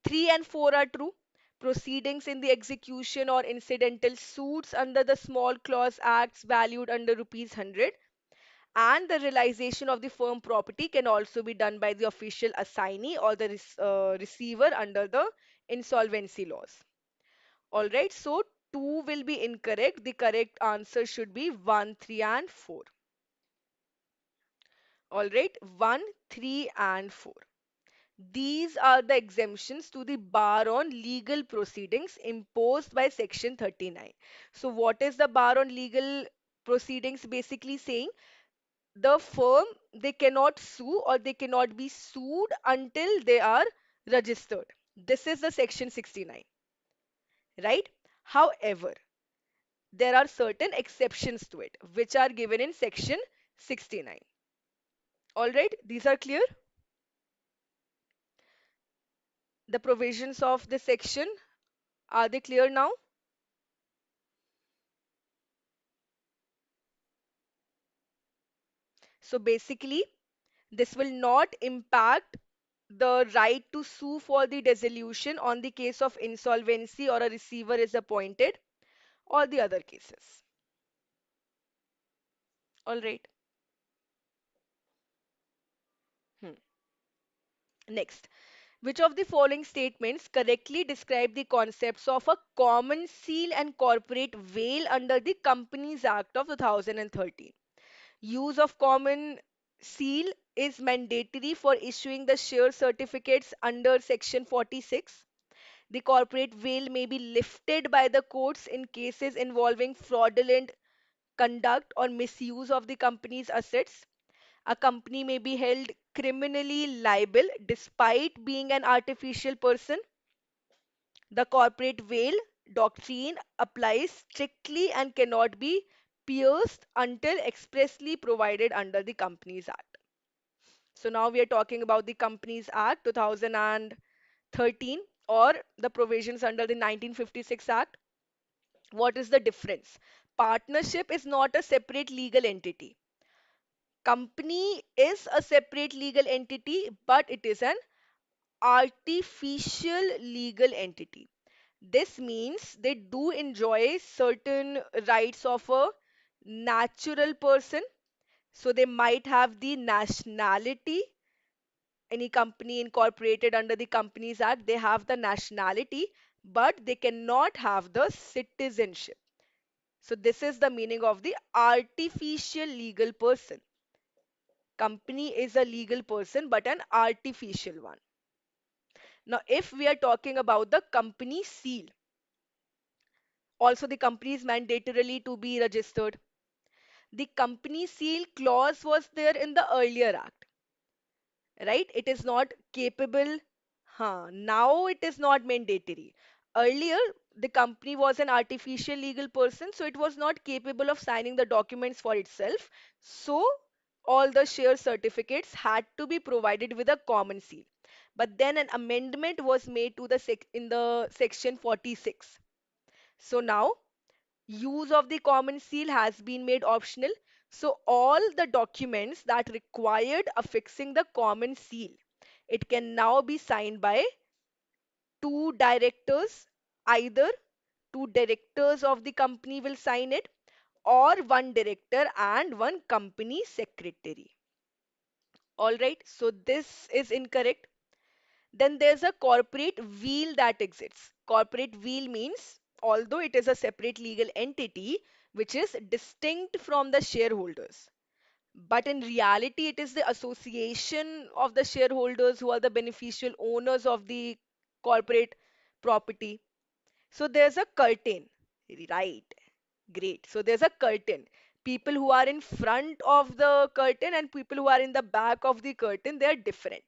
3 and 4 are true. Proceedings in the execution or incidental suits under the Small Clause Acts valued under rupees 100 and the realization of the firm property can also be done by the official assignee or the receiver under the insolvency laws. All right, so 2 will be incorrect. The correct answer should be 1, 3, and 4. All right, 1, 3, and 4. These are the exemptions to the bar on legal proceedings imposed by Section 39. So, what is the bar on legal proceedings basically saying? The firm, they cannot sue or they cannot be sued until they are registered. This is the Section 69, right? However, there are certain exceptions to it which are given in Section 69. All right, these are clear. The provisions of the section, are they clear now? So basically, this will not impact the right to sue for the dissolution on the case of insolvency or a receiver is appointed or the other cases. All right. Hmm. Next, which of the following statements correctly describe the concepts of a common seal and corporate veil under the Companies Act of 2013? Use of common seal is mandatory for issuing the share certificates under Section 46. The corporate veil may be lifted by the courts in cases involving fraudulent conduct or misuse of the company's assets. A company may be held criminally liable despite being an artificial person. The corporate veil doctrine applies strictly and cannot be pierced until expressly provided under the Companies Act. So now we are talking about the Companies Act 2013 or the provisions under the 1956 Act. What is the difference? Partnership is not a separate legal entity. Company is a separate legal entity, but it is an artificial legal entity. This means they do enjoy certain rights of a natural person. So they might have the nationality. Any company incorporated under the Companies Act, they have the nationality, but they cannot have the citizenship. So this is the meaning of the artificial legal person. Company is a legal person, but an artificial one. Now, if we are talking about the company seal, also the company is mandatorily to be registered. The company seal clause was there in the earlier act, right? It is not capable. Huh. Now it is not mandatory. Earlier, the company was an artificial legal person, so it was not capable of signing the documents for itself. So all the share certificates had to be provided with a common seal. But then an amendment was made to the in the section 46. So now use of the common seal has been made optional. So all the documents that required affixing the common seal, it can now be signed by two directors. Either two directors of the company will sign it, or one director and one company secretary. All right, so this is incorrect. Then there's a corporate veil that exists. Corporate veil means although it is a separate legal entity which is distinct from the shareholders, but in reality it is the association of the shareholders who are the beneficial owners of the corporate property. So there's a curtain, right? Great. So there's a curtain. People who are in front of the curtain and people who are in the back of the curtain, they are different.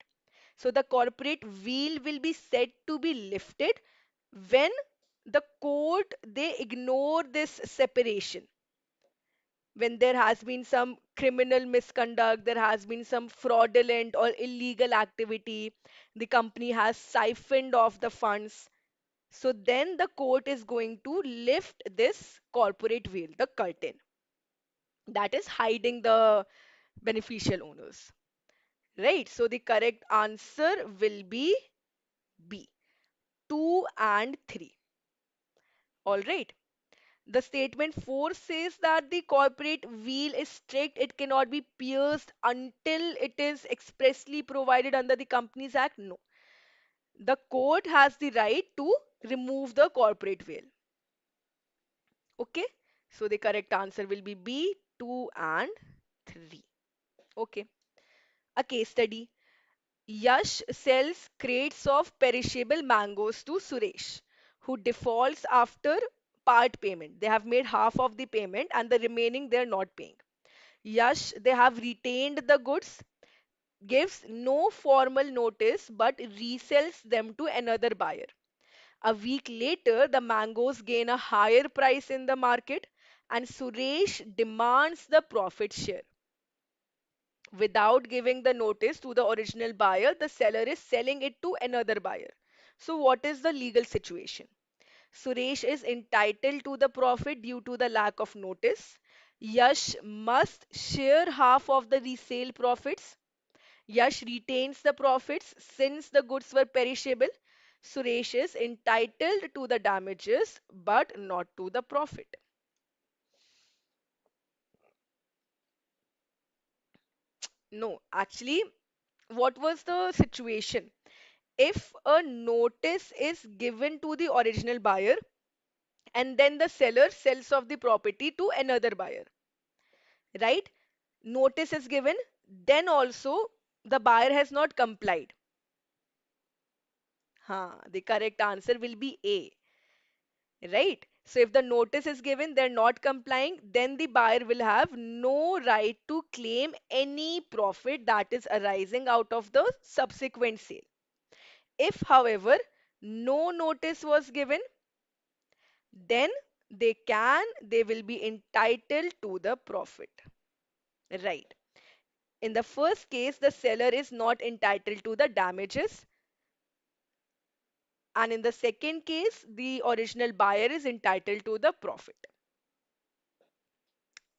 So the corporate veil will be said to be lifted when the court they ignore this separation. When there has been some criminal misconduct, there has been some fraudulent or illegal activity, the company has siphoned off the funds. So then the court is going to lift this corporate veil, the curtain that is hiding the beneficial owners. Right? So the correct answer will be B, 2 and 3. All right. The statement 4 says that the corporate veil is strict, it cannot be pierced until it is expressly provided under the Companies Act. No. The court has the right to remove the corporate veil. Okay. So the correct answer will be B, 2 and 3. Okay. A case study. Yash sells crates of perishable mangoes to Suresh, who defaults after part payment. They have made half of the payment and the remaining they are not paying. Yash, they have retained the goods, gives no formal notice but resells them to another buyer. A week later, the mangoes gain a higher price in the market and Suresh demands the profit share. Without giving the notice to the original buyer, the seller is selling it to another buyer. So, what is the legal situation? Suresh is entitled to the profit due to the lack of notice. Yash must share half of the resale profits. Yash retains the profits since the goods were perishable. Suresh is entitled to the damages but not to the profit. No, actually, what was the situation? If a notice is given to the original buyer and then the seller sells off the property to another buyer, right? Notice is given, then also the buyer has not complied. The correct answer will be A, right? So if the notice is given, they're not complying, then the buyer will have no right to claim any profit that is arising out of the subsequent sale. If, however, no notice was given, then they will be entitled to the profit, right? In the first case, the seller is not entitled to the damages, and in the second case, the original buyer is entitled to the profit.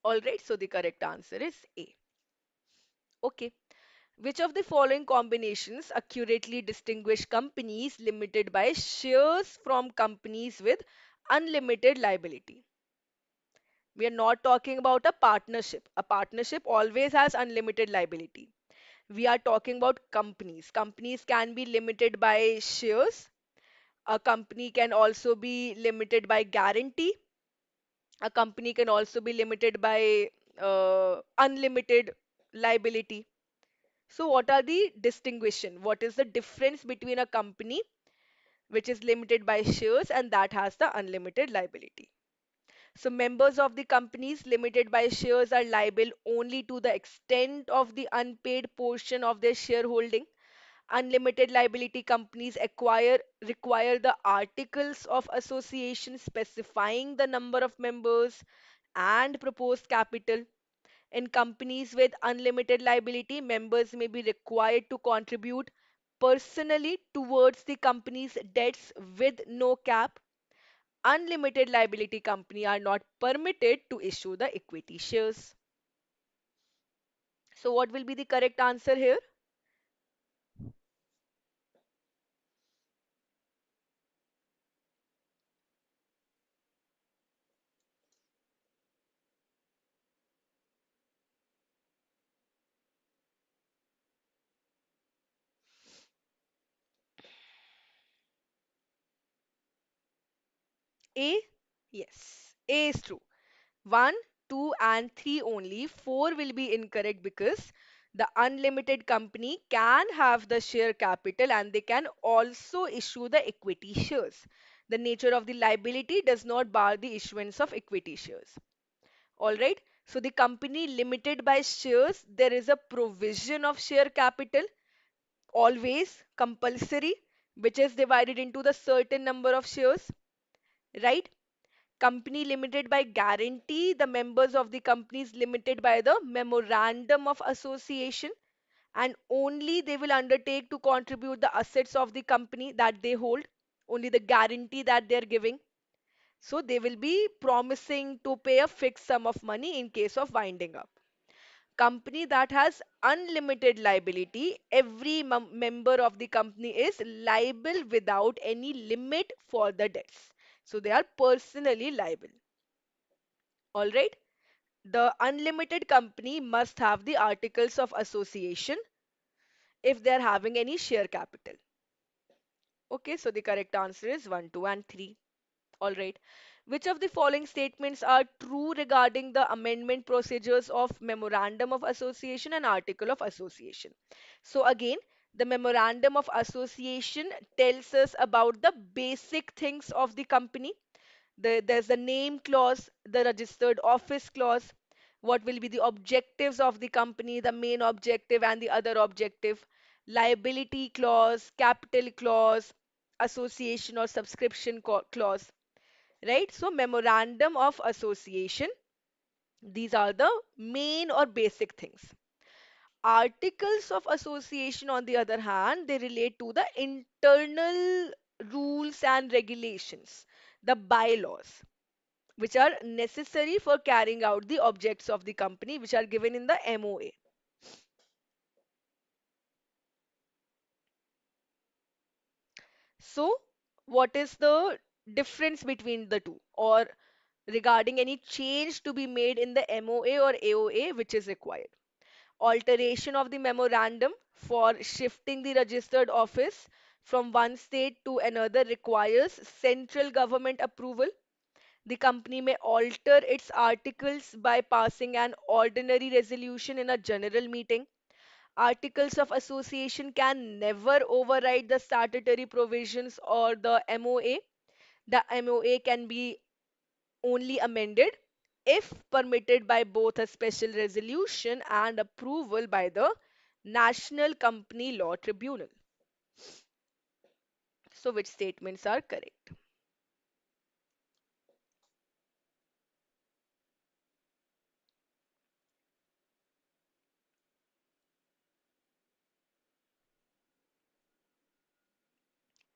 All right, so the correct answer is A. Okay. Which of the following combinations accurately distinguish companies limited by shares from companies with unlimited liability? We are not talking about a partnership. A partnership always has unlimited liability. We are talking about companies. Companies can be limited by shares. A company can also be limited by guarantee. A company can also be limited by unlimited liability. So, what are the distinguishing? What is the difference between a company which is limited by shares and that has the unlimited liability? So, members of the companies limited by shares are liable only to the extent of the unpaid portion of their shareholding. Unlimited liability companies require the articles of association specifying the number of members and proposed capital. In companies with unlimited liability, members may be required to contribute personally towards the company's debts with no cap. Unlimited liability company are not permitted to issue the equity shares. So what will be the correct answer here? A? Yes. A is true. 1, 2, and 3 only. 4 will be incorrect because the unlimited company can have the share capital and they can also issue the equity shares. The nature of the liability does not bar the issuance of equity shares. All right. So the company limited by shares, there is a provision of share capital, always compulsory, which is divided into the certain number of shares, right? Company limited by guarantee, the members of the company is limited by the memorandum of association, and only they will undertake to contribute the assets of the company that they hold, only the guarantee that they're giving. So they will be promising to pay a fixed sum of money in case of winding up. Company that has unlimited liability, every member of the company is liable without any limit for the debts. So they are personally liable. All right. The unlimited company must have the articles of association if they are having any share capital. Okay, so the correct answer is 1, 2, and 3. All right. Which of the following statements are true regarding the amendment procedures of Memorandum of Association and Article of Association? So, again, the Memorandum of Association tells us about the basic things of the company. There's the name clause, the registered office clause, what will be the objectives of the company, the main objective and the other objective, liability clause, capital clause, association or subscription clause, right? So, memorandum of association, these are the main or basic things. Articles of association, on the other hand, they relate to the internal rules and regulations, the bylaws, which are necessary for carrying out the objects of the company, which are given in the MOA. So, what is the difference between the two, or regarding any change to be made in the MOA or AOA which is required? Alteration of the memorandum for shifting the registered office from one state to another requires central government approval. The company may alter its articles by passing an ordinary resolution in a general meeting. Articles of association can never override the statutory provisions or the MOA. The MOA can be only amended if permitted by both a special resolution and approval by the National Company Law Tribunal. So, which statements are correct?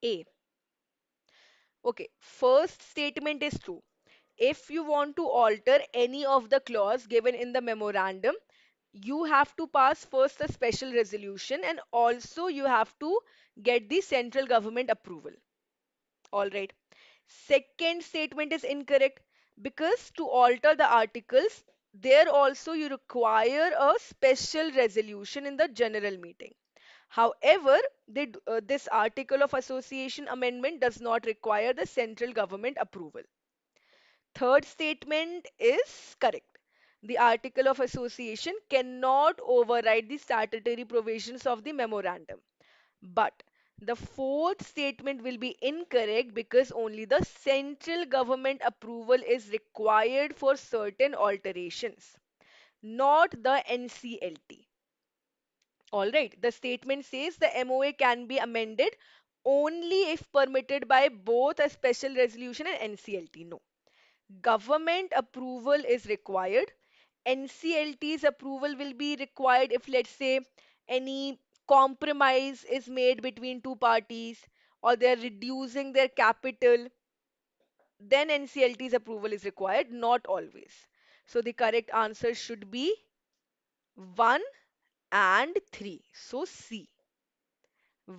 A. Okay, first statement is true. If you want to alter any of the clause given in the memorandum, you have to pass first a special resolution, and also you have to get the central government approval. All right. Second statement is incorrect because to alter the articles, there also you require a special resolution in the general meeting. However, this article of association amendment does not require the central government approval. Third statement is correct. The article of association cannot override the statutory provisions of the memorandum. But the fourth statement will be incorrect because only the central government approval is required for certain alterations, not the NCLT. All right, the statement says the MOA can be amended only if permitted by both a special resolution and NCLT. No, government approval is required. NCLT's approval will be required if, let's say, any compromise is made between two parties or they're reducing their capital, then NCLT's approval is required, not always. So the correct answer should be 1 and 3. So C,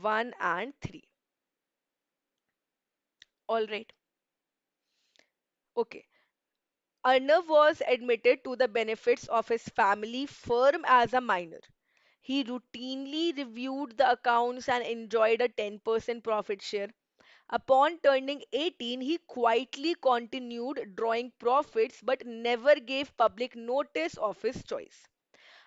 1 and 3. All right. Okay. Arnav was admitted to the benefits of his family firm as a minor. He routinely reviewed the accounts and enjoyed a 10% profit share. Upon turning 18, he quietly continued drawing profits but never gave public notice of his choice.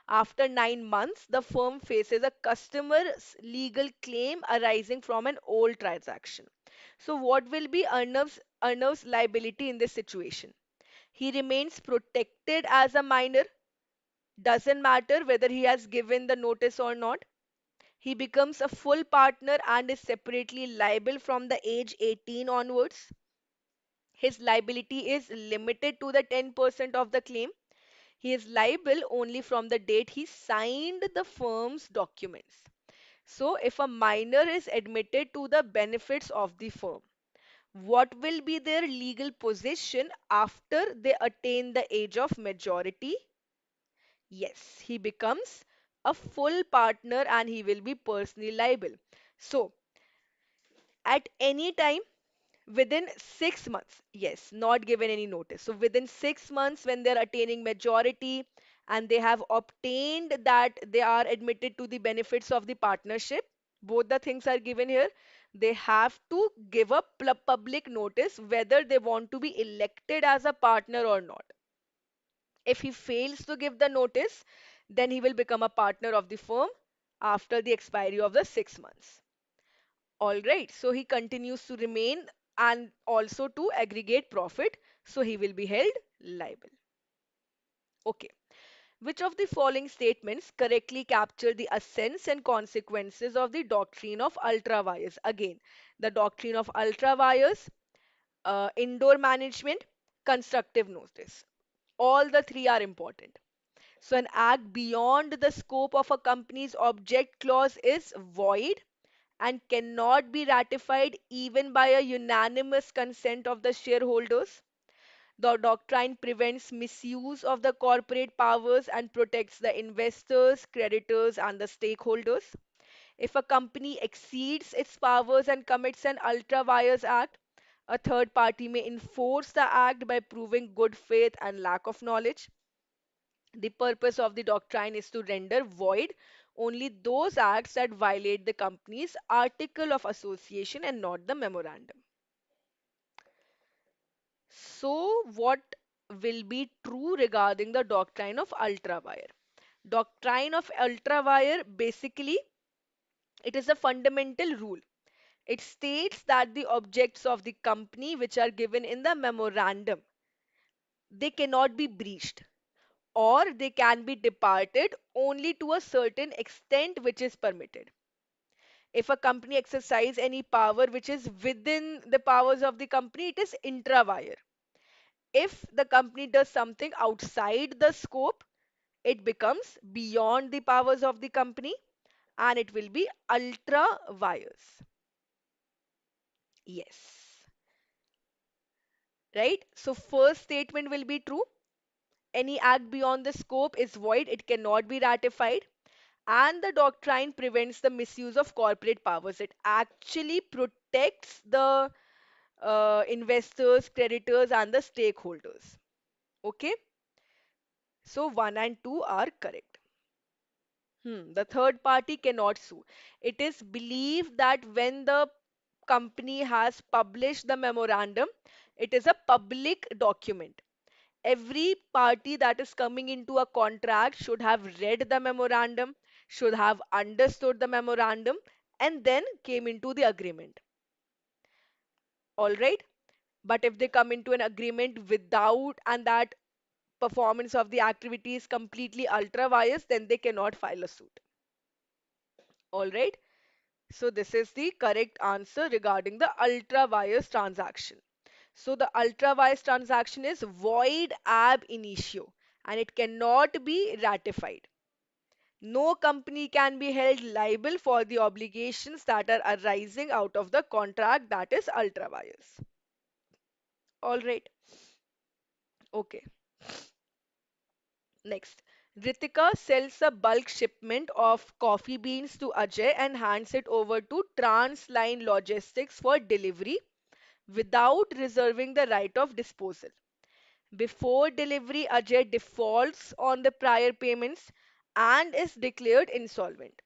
After 9 months, the firm faces a customer's legal claim arising from an old transaction. So, what will be Arnav's liability in this situation? He remains protected as a minor, doesn't matter whether he has given the notice or not. He becomes a full partner and is separately liable from the age 18 onwards. His liability is limited to the 10% of the claim. He is liable only from the date he signed the firm's documents. So, if a minor is admitted to the benefits of the firm, what will be their legal position after they attain the age of majority? Yes, he becomes a full partner and he will be personally liable. So, at any time within 6 months, yes, not given any notice. So, within 6 months, when they're attaining majority and they have obtained that they are admitted to the benefits of the partnership, both the things are given here. They have to give a public notice whether they want to be elected as a partner or not. If he fails to give the notice, then he will become a partner of the firm after the expiry of the 6 months. All right, so he continues to remain and also to aggregate profit, so he will be held liable. Okay, which of the following statements correctly capture the essence and consequences of the doctrine of ultra vires? Again, the doctrine of ultra vires, indoor management, constructive notice. All the three are important. So, an act beyond the scope of a company's object clause is void and cannot be ratified even by a unanimous consent of the shareholders. The doctrine prevents misuse of the corporate powers and protects the investors, creditors, and the stakeholders. If a company exceeds its powers and commits an ultra vires act, a third party may enforce the act by proving good faith and lack of knowledge. The purpose of the doctrine is to render void only those acts that violate the company's article of association and not the memorandum. So, what will be true regarding the doctrine of ultrawire? Doctrine of ultrawire basically it is a fundamental rule. It states that the objects of the company which are given in the memorandum they cannot be breached or they can be departed only to a certain extent which is permitted. If a company exercise any power which is within the powers of the company, it is intrawire. If the company does something outside the scope, it becomes beyond the powers of the company and it will be ultra wires. Yes, right? So, first statement will be true. Any act beyond the scope is void, it cannot be ratified. And the doctrine prevents the misuse of corporate powers. It actually protects the investors, creditors, and the stakeholders. Okay, so 1 and 2 are correct. The third party cannot sue. It is believed that when the company has published the memorandum, it is a public document. Every party that is coming into a contract should have read the memorandum, should have understood the memorandum, and then came into the agreement. All right. But if they come into an agreement without and that performance of the activity is completely ultra vires, then they cannot file a suit. All right. So this is the correct answer regarding the ultra vires transaction. So the ultra vires transaction is void ab initio and it cannot be ratified. No company can be held liable for the obligations that are arising out of the contract that is ultra vires. All right. Okay. Next, Ritika sells a bulk shipment of coffee beans to Ajay and hands it over to Transline Logistics for delivery without reserving the right of disposal. Before delivery, Ajay defaults on the prior payments and is declared insolvent.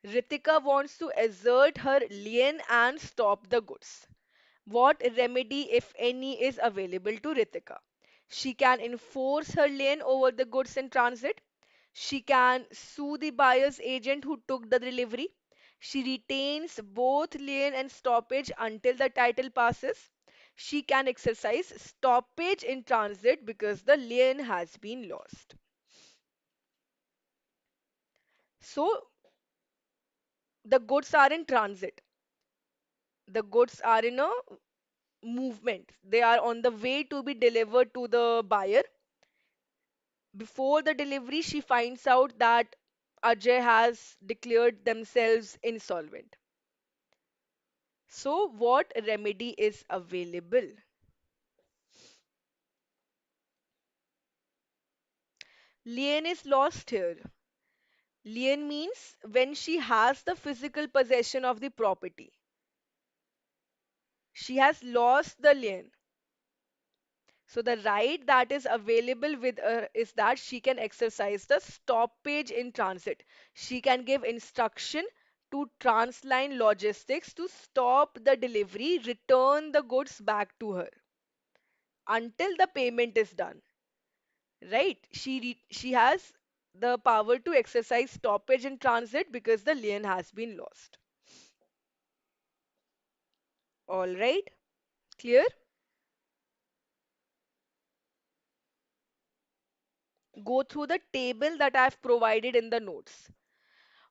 Ritika wants to assert her lien and stop the goods. What remedy, if any, is available to Ritika? She can enforce her lien over the goods in transit. She can sue the buyer's agent who took the delivery. She retains both lien and stoppage until the title passes. She can exercise stoppage in transit because the lien has been lost. So the goods are in transit. The goods are in a movement. They are on the way to be delivered to the buyer. Before the delivery, she finds out that Ajay has declared themselves insolvent. So, what remedy is available? Lien is lost here. Lien means when she has the physical possession of the property. She has lost the lien. So the right that is available with her is that she can exercise the stoppage in transit. She can give instruction to Transline Logistics to stop the delivery, return the goods back to her until the payment is done. Right? She has the power to exercise stoppage in transit because the lien has been lost. All right? Clear? Go through the table that I've provided in the notes.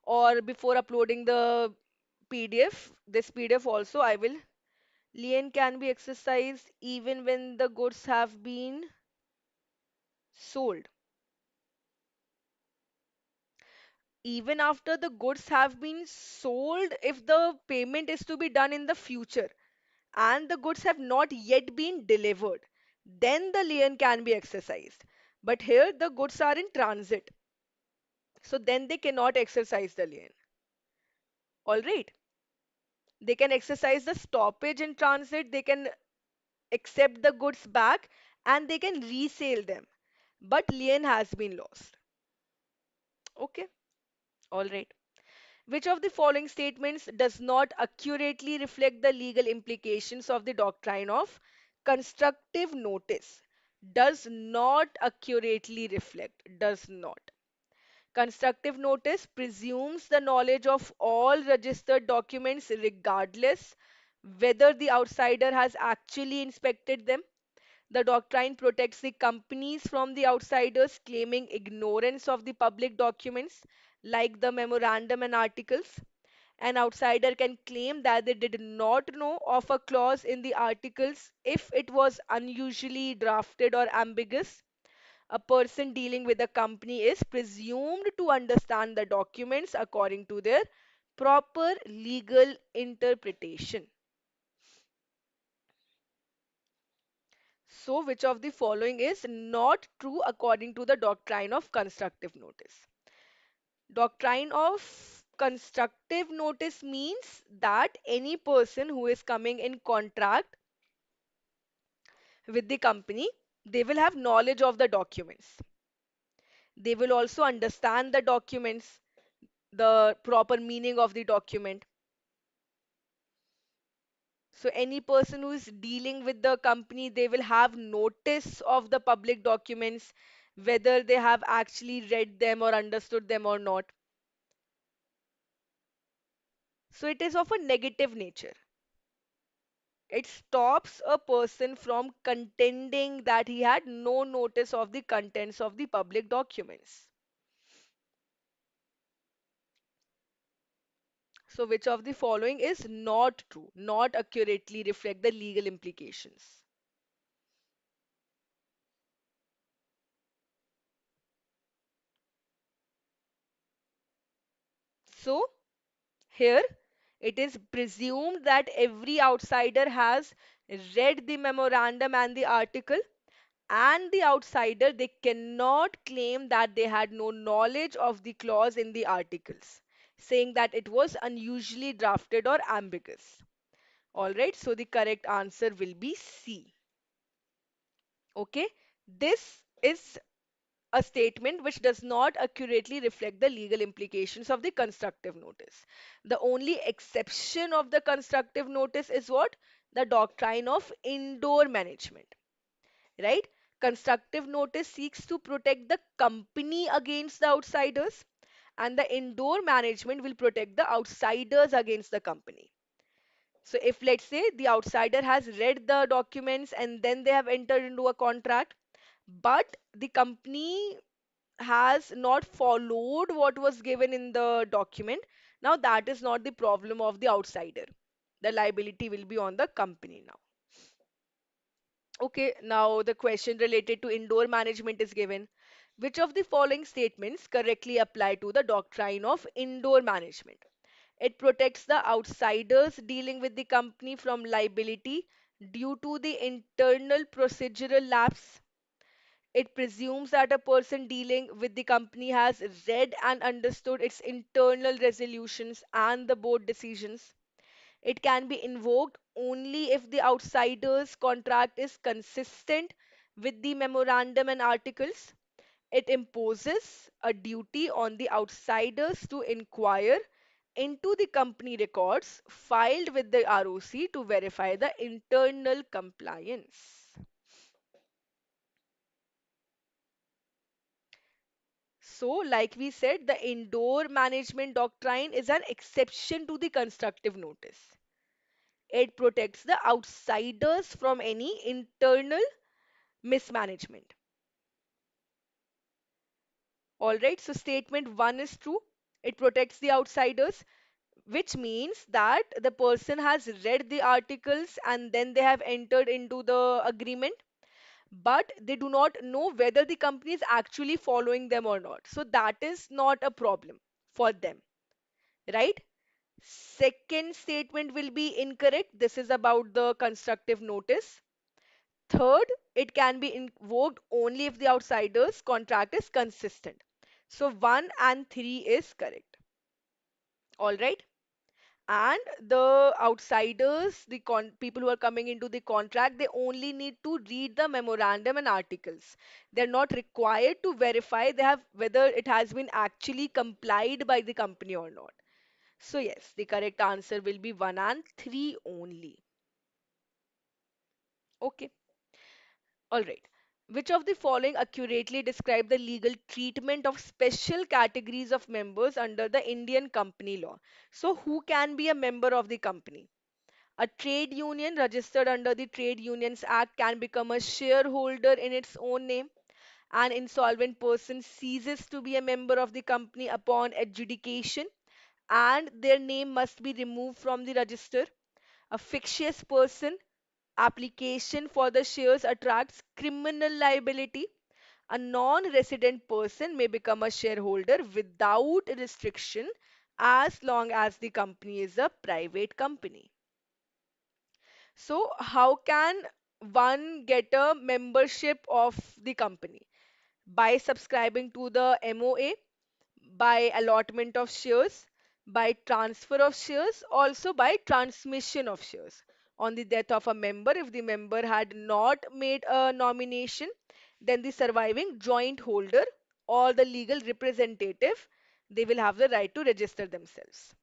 Or before uploading the PDF, this PDF also I will. Lien can be exercised even when the goods have been sold. Even after the goods have been sold, if the payment is to be done in the future and the goods have not yet been delivered, then the lien can be exercised. But here the goods are in transit, so then they cannot exercise the lien. All right. They can exercise the stoppage in transit, they can accept the goods back, and they can resale them. But lien has been lost. Okay. All right. Which of the following statements does not accurately reflect the legal implications of the doctrine of constructive notice? Does not accurately reflect. Does not. Constructive notice presumes the knowledge of all registered documents regardless whether the outsider has actually inspected them. The doctrine protects the companies from the outsiders claiming ignorance of the public documents like the memorandum and articles. An outsider can claim that they did not know of a clause in the articles if it was unusually drafted or ambiguous. A person dealing with a company is presumed to understand the documents according to their proper legal interpretation. So, which of the following is not true according to the doctrine of constructive notice? Doctrine of constructive notice means that any person who is coming in contract with the company, they will have knowledge of the documents. They will also understand the documents, the proper meaning of the document. So any person who is dealing with the company, they will have notice of the public documents, whether they have actually read them or understood them or not. So it is of a negative nature. It stops a person from contending that he had no notice of the contents of the public documents. So which of the following is not true, not accurately reflect the legal implications? So here it is presumed that every outsider has read the memorandum and the article, and the outsider, they cannot claim that they had no knowledge of the clause in the articles, saying that it was unusually drafted or ambiguous. All right, so the correct answer will be C. Okay, this is a statement which does not accurately reflect the legal implications of the constructive notice. The only exception of the constructive notice is what? The doctrine of indoor management, right? Constructive notice seeks to protect the company against the outsiders, and the indoor management will protect the outsiders against the company. So, if let's say the outsider has read the documents and then they have entered into a contract, but the company has not followed what was given in the document, now that is not the problem of the outsider. The liability will be on the company now. Okay, now the question related to indoor management is given. Which of the following statements correctly apply to the doctrine of indoor management? It protects the outsiders dealing with the company from liability due to the internal procedural lapse. It presumes that a person dealing with the company has read and understood its internal resolutions and the board decisions. It can be invoked only if the outsider's contract is consistent with the memorandum and articles. It imposes a duty on the outsiders to inquire into the company records filed with the ROC to verify the internal compliance. So, like we said, the indoor management doctrine is an exception to the constructive notice. It protects the outsiders from any internal mismanagement. All right, so statement one is true. It protects the outsiders, which means that the person has read the articles and then they have entered into the agreement, but they do not know whether the company is actually following them or not. So that is not a problem for them, right? Second statement will be incorrect. This is about the constructive notice. Third, it can be invoked only if the outsider's contract is consistent. So 1 and 3 is correct. All right. And the outsiders, the people who are coming into the contract, they only need to read the memorandum and articles. They're not required to verify they have whether it has been actually complied by the company or not. So yes, the correct answer will be 1 and 3 only. Okay. All right. Which of the following accurately describe the legal treatment of special categories of members under the Indian company law? So who can be a member of the company? A trade union registered under the Trade Unions Act can become a shareholder in its own name. An insolvent person ceases to be a member of the company upon adjudication, and their name must be removed from the register. A fictitious person application for the shares attracts criminal liability. A non resident person may become a shareholder without restriction as long as the company is a private company. So, how can one get a membership of the company? By subscribing to the MOA, by allotment of shares, by transfer of shares, also by transmission of shares. On the death of a member, if the member had not made a nomination, then the surviving joint holder or the legal representative, they will have the right to register themselves.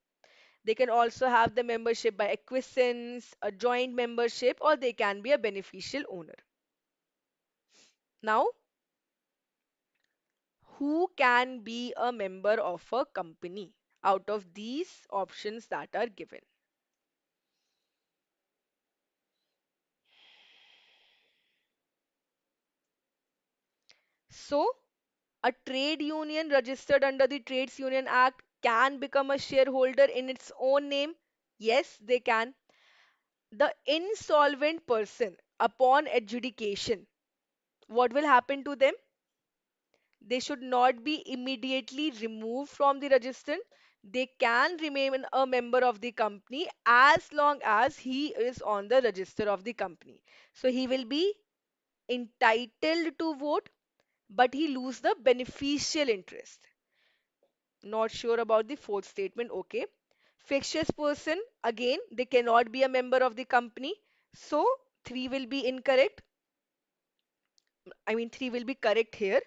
They can also have the membership by acquiescence, a joint membership, or they can be a beneficial owner. Now, who can be a member of a company out of these options that are given? So, a trade union registered under the Trades Union Act can become a shareholder in its own name. Yes, they can. The insolvent person, upon adjudication, what will happen to them? They should not be immediately removed from the register. They can remain a member of the company as long as he is on the register of the company. So he will be entitled to vote, but he lose the beneficial interest. Not sure about the fourth statement. Okay. Fictitious person, again, they cannot be a member of the company. So 3 will be incorrect. I mean, 3 will be correct here.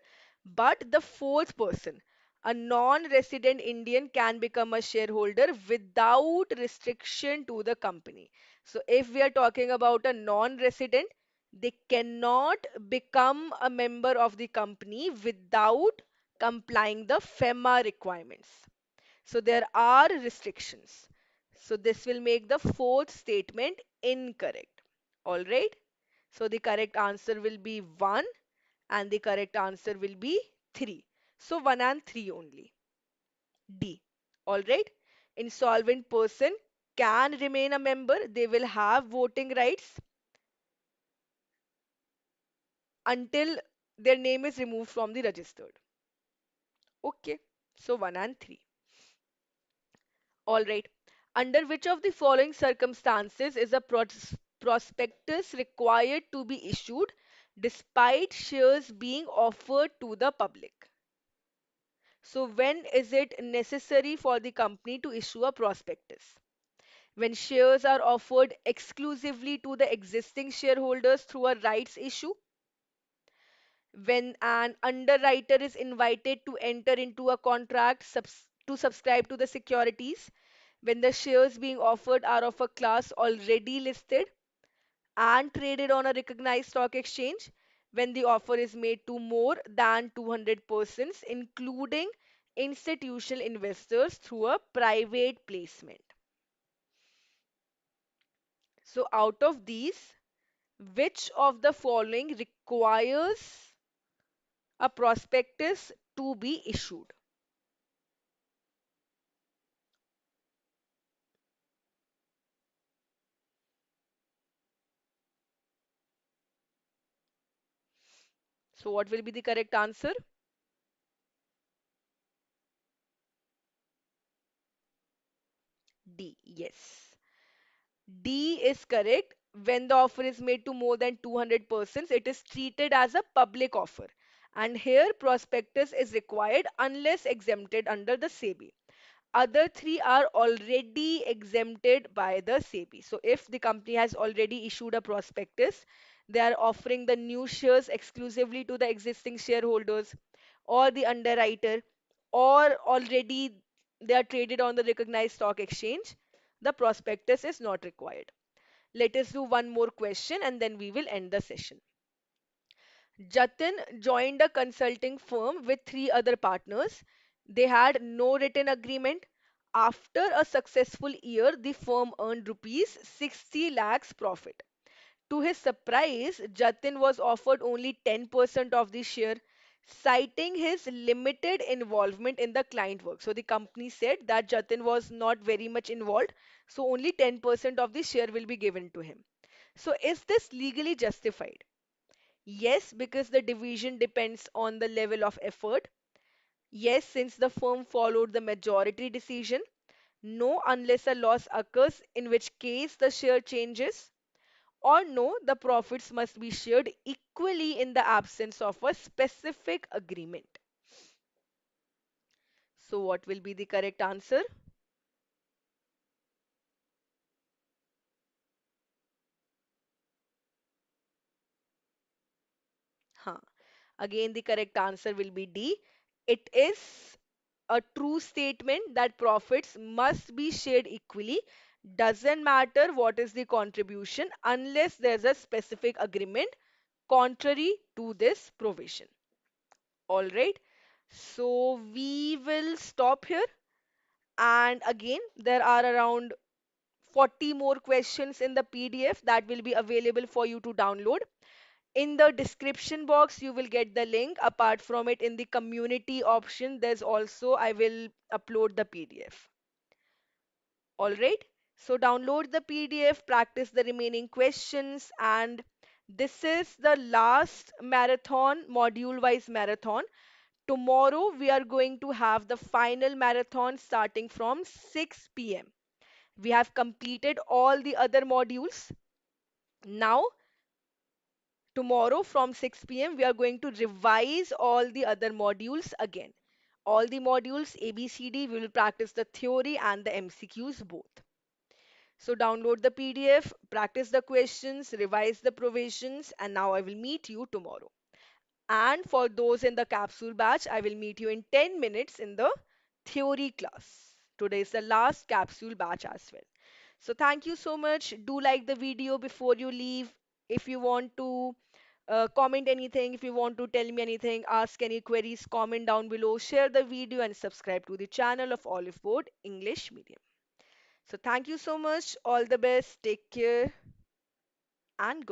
But the fourth person, a non resident Indian, can become a shareholder without restriction to the company. So, if we are talking about a non resident, they cannot become a member of the company without complying the FEMA requirements. So, there are restrictions. So, this will make the fourth statement incorrect. All right. So, the correct answer will be 1 and the correct answer will be 3. So 1 and 3 only. D. Alright. Insolvent person can remain a member. They will have voting rights until their name is removed from the registered. Okay. So 1 and 3. Alright. Under which of the following circumstances is a prospectus required to be issued despite shares being offered to the public? So, when is it necessary for the company to issue a prospectus? When shares are offered exclusively to the existing shareholders through a rights issue, when an underwriter is invited to enter into a contract to subscribe to the securities, when the shares being offered are of a class already listed and traded on a recognized stock exchange, when the offer is made to more than 200 persons, including institutional investors through a private placement. So, out of these, which of the following requires a prospectus to be issued? So, what will be the correct answer? D. Yes. D is correct. when the offer is made to more than 200 persons, it is treated as a public offer. And here prospectus is required unless exempted under the SEBI. Other three are already exempted by the SEBI. So if the company has already issued a prospectus, they are offering the new shares exclusively to the existing shareholders or the underwriter, or already they are traded on the recognized stock exchange, the prospectus is not required. Let us do one more question and then we will end the session. Jatin joined a consulting firm with three other partners. They had no written agreement. After a successful year, the firm earned rupees 60 lakhs profit. To his surprise, Jatin was offered only 10% of the share, citing his limited involvement in the client work. So the company said that Jatin was not very much involved, so only 10% of the share will be given to him. So is this legally justified? Yes, because the division depends on the level of effort. Yes, since the firm followed the majority decision. No, unless a loss occurs, in which case the share changes. Or no, the profits must be shared equally in the absence of a specific agreement. So, what will be the correct answer? Huh. Again, the correct answer will be D. It is a true statement that profits must be shared equally. Doesn't matter what is the contribution unless there's a specific agreement contrary to this provision. All right. So we will stop here. And again, there are around 40 more questions in the PDF that will be available for you to download. In the description box, you will get the link. Apart from it, in the community option, there's also, I will upload the PDF. All right. So download the PDF, practice the remaining questions, and this is the last marathon, module wise marathon. Tomorrow, we are going to have the final marathon starting from 6 p.m. We have completed all the other modules. Now, tomorrow from 6 p.m., we are going to revise all the other modules again. All the modules ABCD, we will practice the theory and the MCQs both. So download the PDF, practice the questions, revise the provisions, and now I will meet you tomorrow. And for those in the capsule batch, I will meet you in 10 minutes in the theory class. Today is the last capsule batch as well. So thank you so much. Do like the video before you leave. If you want to comment anything, if you want to tell me anything, ask any queries, comment down below, share the video and subscribe to the channel of Oliveboard English Medium. So thank you so much. All the best. Take care and good.